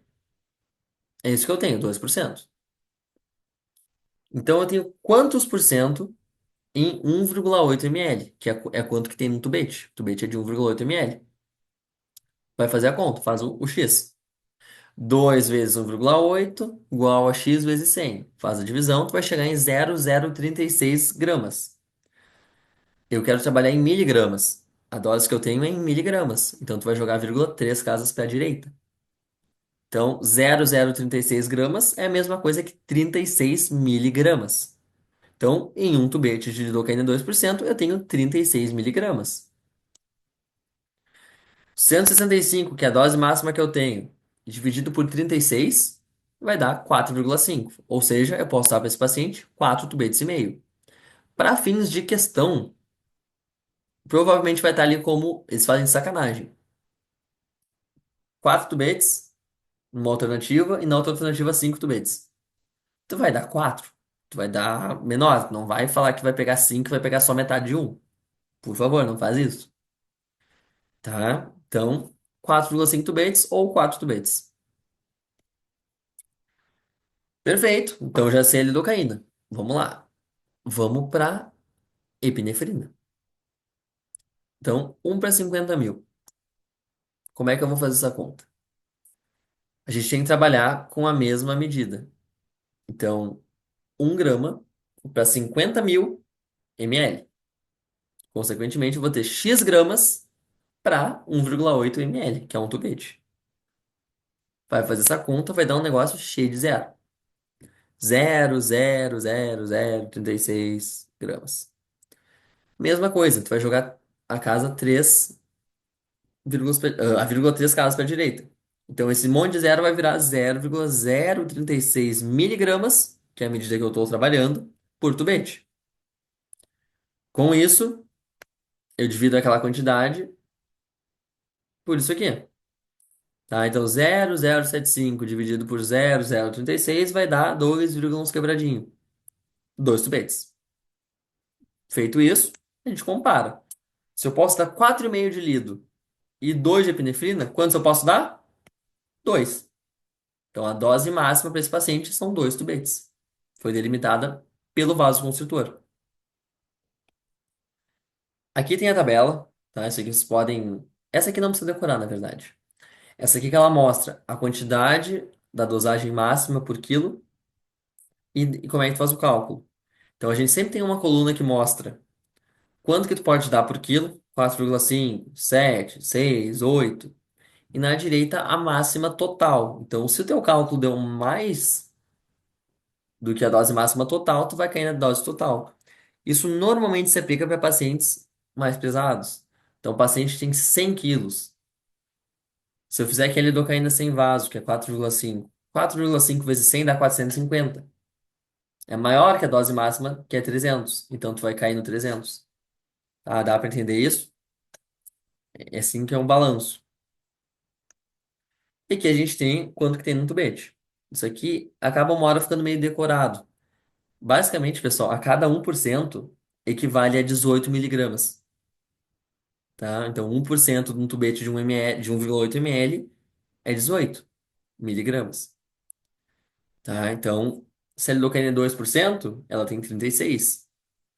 é isso que eu tenho, 2%. Então, eu tenho quantos por cento em 1,8 ml, que é quanto que tem no tubete. O tubete é de 1,8 ml. Vai fazer a conta, faz o X. 2 vezes 1,8 igual a x vezes 100. Faz a divisão, tu vai chegar em 0,036 gramas. Eu quero trabalhar em miligramas. A dose que eu tenho é em miligramas. Então, tu vai jogar vírgula 3 casas para a direita. Então, 0,036 gramas é a mesma coisa que 36 miligramas. Então, em um tubete de lidocaína 2%, eu tenho 36 miligramas. 165, que é a dose máxima que eu tenho, dividido por 36, vai dar 4,5. Ou seja, eu posso dar para esse paciente 4 tubetes e meio. Para fins de questão, provavelmente vai estar ali como eles fazem de sacanagem. 4 tubetes, numa alternativa, e na outra alternativa 5 tubetes. Tu vai dar 4. Tu vai dar menor. Tu não vai falar que vai pegar 5 e vai pegar só metade de um. Por favor, não faz isso. Tá? Então, 4,5 tubetes ou 4 tubetes. Perfeito. Então, já sei a lidocaína. Vamos lá. Vamos para epinefrina. Então, 1 para 50 mil. Como é que eu vou fazer essa conta? A gente tem que trabalhar com a mesma medida. Então, 1 grama para 50 mil ml. Consequentemente, eu vou ter X gramas para 1,8 ml, que é um tubete. Vai fazer essa conta, vai dar um negócio cheio de zero. 0,00036 gramas. Mesma coisa, tu vai jogar a casa 3 a vírgula 3 casas para a direita. Então, esse monte de zero vai virar 0,036 miligramas, que é a medida que eu estou trabalhando, por tubete. Com isso, eu divido aquela quantidade por isso aqui. Tá? Então, 0,075 dividido por 0,036 vai dar 2, uns quebradinho. Dois tubetes. Feito isso, a gente compara. Se eu posso dar 4,5 de lido e 2 de epinefrina, quantos eu posso dar? Dois. Então, a dose máxima para esse paciente são 2 tubetes. Foi delimitada pelo vasoconstritor. Aqui tem a tabela, tá? Isso aqui vocês podem. Essa aqui não precisa decorar, na verdade. Essa aqui que ela mostra a quantidade da dosagem máxima por quilo e como é que tu faz o cálculo. Então, a gente sempre tem uma coluna que mostra quanto que tu pode dar por quilo, 4,5, 7, 6, 8. E na direita, a máxima total. Então, se o teu cálculo deu mais do que a dose máxima total, tu vai cair na dose total. Isso normalmente se aplica para pacientes mais pesados. Então, o paciente tem 100 quilos. Se eu fizer aquele lidocaína sem vaso, que é 4,5, 4,5 vezes 100 dá 450. É maior que a dose máxima, que é 300. Então, tu vai cair no 300. Tá? Dá para entender isso? É assim que é um balanço. E aqui a gente tem quanto que tem no tubete. Isso aqui acaba uma hora ficando meio decorado. Basicamente, pessoal, a cada 1% equivale a 18 miligramas, tá? Então, 1% de um tubete de 1 ml, de 1,8 ml é 18 miligramas, tá? Então, se a lidocaína é 2%, ela tem 36.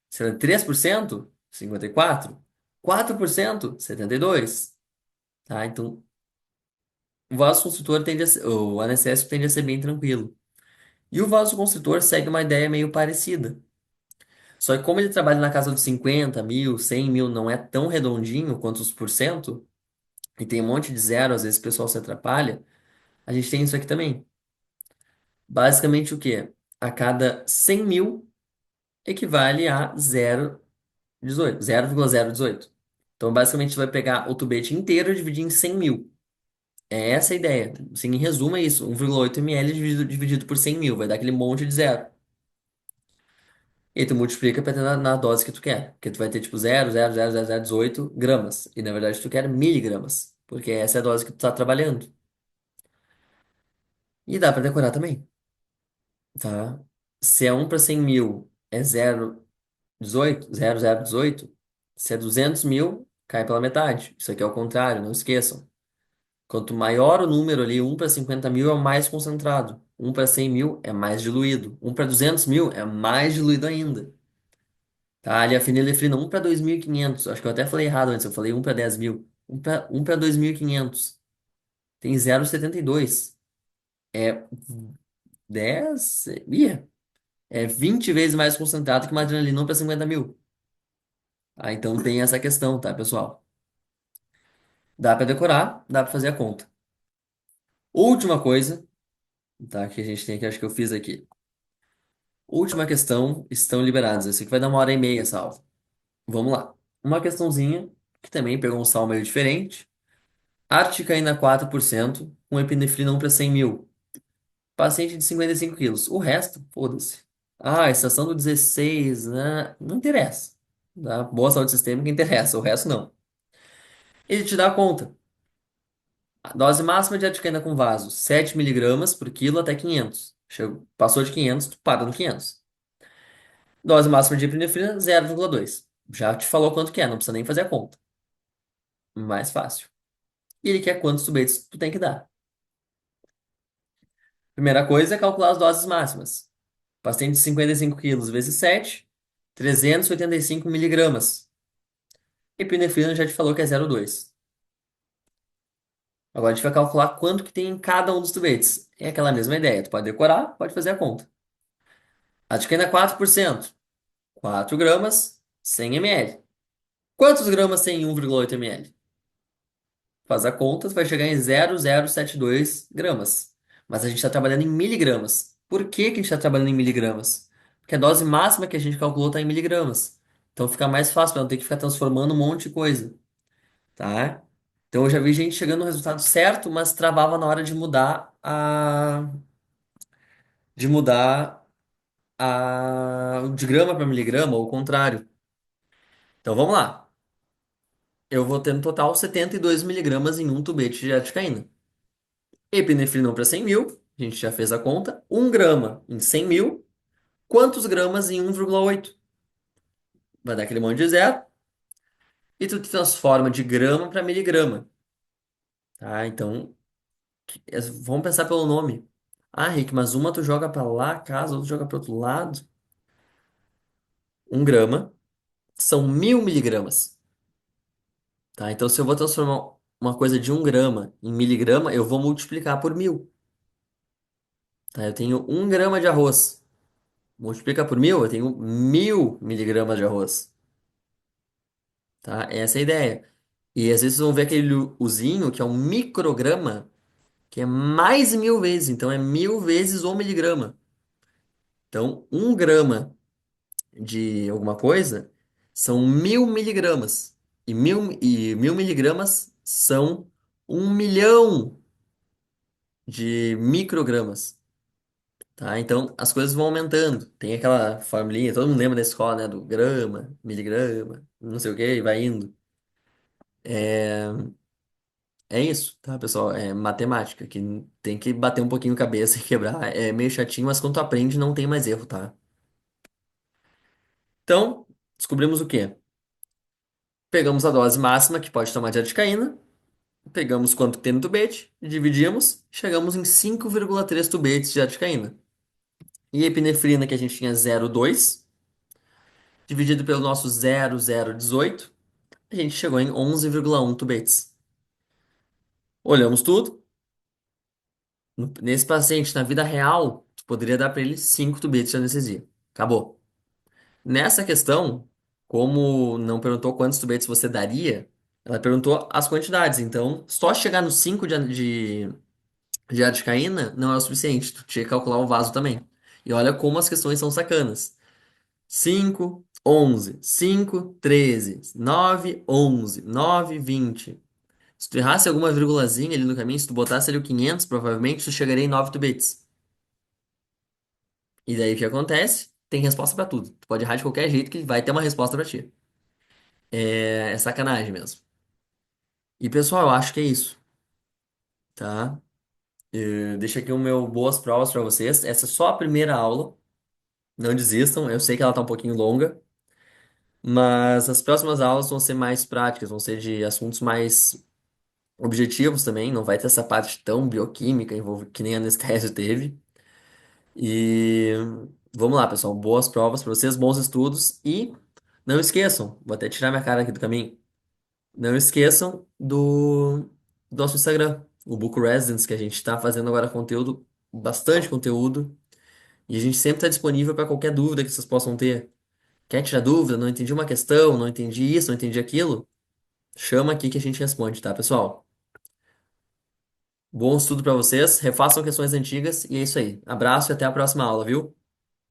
Se ela é 3%, 54. 4%, 72, tá? Então, o vasoconstritor tende a ser, o anestésico tende a ser bem tranquilo. E o vasoconstritor segue uma ideia meio parecida. Só que como ele trabalha na casa dos 50 mil, 100 mil, não é tão redondinho quanto os por cento, e tem um monte de zero, às vezes o pessoal se atrapalha, a gente tem isso aqui também. Basicamente o quê? A cada 100 mil equivale a 0,18, 0,018. Então, basicamente, você vai pegar o tubete inteiro e dividir em 100 mil. É essa a ideia. Assim, em resumo, é isso. 1,8 ml dividido por 100 mil. Vai dar aquele monte de zero. E aí tu multiplica pra ter na dose que tu quer. Porque tu vai ter tipo 0,00018 gramas. E na verdade tu quer miligramas. Porque essa é a dose que tu tá trabalhando. E dá pra decorar também, tá? Se é 1 para 100 mil é 0,18, 0,018. Se é 200 mil, cai pela metade. Isso aqui é o contrário, não esqueçam. Quanto maior o número ali, 1 para 50 mil é o mais concentrado. 1 para 100 mil é mais diluído. 1 para 200 mil é mais diluído ainda. Tá, ali a fenilefrina 1 para 2.500. Acho que eu até falei errado antes. Eu falei 1 para 10 mil. 1 para 2.500. Tem 0,72. É 10. É 20 vezes mais concentrado que uma adrenalina 1 para 50 mil. Ah, então tem essa questão, tá, pessoal? Dá para decorar, dá para fazer a conta. Última coisa, tá, que a gente tem aqui, acho que eu fiz aqui. Última questão, estão liberados. Esse aqui vai dar 1 hora e meia, salvo. Vamos lá. Uma questãozinha que também pegou um sal meio diferente. Articaína 4%, com epinefrina 1 para 100 mil. Paciente de 55 quilos. O resto, foda-se. Ah, estação do 16, né? Não interessa. Tá? Boa saúde sistêmica interessa, o resto não. Ele te dá a conta. A dose máxima de articaína com vaso, 7 miligramas por quilo até 500. Passou de 500, tu para no 500. Dose máxima de epinefrina, 0,2. Já te falou quanto que é, não precisa nem fazer a conta. Mais fácil. E ele quer quantos tubetes tu tem que dar. Primeira coisa é calcular as doses máximas. Paciente de 55 quilos vezes 7, 385 miligramas. Epinefrina já te falou que é 0,2. Agora a gente vai calcular quanto que tem em cada um dos tubetes. É aquela mesma ideia. Tu pode decorar, pode fazer a conta. Adquina 4%. 4 gramas, 100 ml. Quantos gramas tem em 1,8 ml? Faz a conta, tu vai chegar em 0,072 gramas. Mas a gente está trabalhando em miligramas. Por que que a gente está trabalhando em miligramas? Porque a dose máxima que a gente calculou está em miligramas. Então fica mais fácil para não ter que ficar transformando um monte de coisa, tá? Então eu já vi gente chegando no resultado certo, mas travava na hora de mudar de grama para miligrama, ou o contrário. Então vamos lá. Eu vou ter no total 72 miligramas em um tubete de articaína. Epinefrina para 100 mil, a gente já fez a conta. 1 grama em 100 mil. Quantos gramas em 1,8? Vai dar aquele monte de zero. E tu transforma de grama para miligrama. Tá? Então, vamos pensar pelo nome. Ah, Rick, mas uma tu joga para lá, casa, outra joga para outro lado. 1 grama são 1.000 miligramas. Tá? Então, se eu vou transformar uma coisa de 1 grama em miligrama, eu vou multiplicar por 1.000. Tá? Eu tenho 1 grama de arroz. Multiplica por 1.000, eu tenho 1.000 miligramas de arroz. Tá? Essa é a ideia. E às vezes vocês vão ver aquele uzinho, que é um micrograma, que é mais 1.000 vezes. Então é 1.000 vezes o miligrama. Então, 1 grama de alguma coisa são 1.000 miligramas. E mil miligramas são 1 milhão de microgramas. Tá? Então as coisas vão aumentando. Tem aquela formulinha, todo mundo lembra da escola, né? Do grama, miligrama, não sei o que, e vai indo. É isso, tá, pessoal? É matemática, que tem que bater um pouquinho a cabeça e quebrar. É meio chatinho, mas quando tu aprende, não tem mais erro, tá? Então, descobrimos o quê? Pegamos a dose máxima que pode tomar de articaína, pegamos quanto tem no tubete, dividimos, chegamos em 5,3 tubetes de articaína. E a epinefrina, que a gente tinha 0,2, dividido pelo nosso 0,018, a gente chegou em 11,1 tubetes. Olhamos tudo. Nesse paciente, na vida real, tu poderia dar para ele 5 tubetes de anestesia. Acabou. Nessa questão, como não perguntou quantos tubetes você daria, ela perguntou as quantidades. Então, só chegar no 5 de articaína não é o suficiente. Tu tinha que calcular o vaso também. E olha como as questões são sacanas. 5, 11, 5, 13, 9, 11, 9, 20. Se tu errasse alguma virgulazinha ali no caminho, se tu botasse ali o 500, provavelmente tu chegaria em 9 tubetes. E daí o que acontece? Tem resposta pra tudo. Tu pode errar de qualquer jeito que vai ter uma resposta pra ti. É sacanagem mesmo. E pessoal, eu acho que é isso, tá? Deixa aqui o meu boas provas pra vocês. Essa é só a primeira aula. Não desistam. Eu sei que ela tá um pouquinho longa, mas as próximas aulas vão ser mais práticas, vão ser de assuntos mais objetivos também. Não vai ter essa parte tão bioquímica que nem a anestésio teve. E vamos lá, pessoal. Boas provas pra vocês, bons estudos e não esqueçam, vou até tirar minha cara aqui do caminho. Não esqueçam do nosso Instagram, o Book Residence, que a gente está fazendo agora conteúdo, bastante conteúdo, e a gente sempre está disponível para qualquer dúvida que vocês possam ter. Quer tirar dúvida? Não entendi uma questão, não entendi isso, não entendi aquilo? Chama aqui que a gente responde, tá, pessoal? Bom estudo para vocês, refaçam questões antigas e é isso aí. Abraço e até a próxima aula, viu?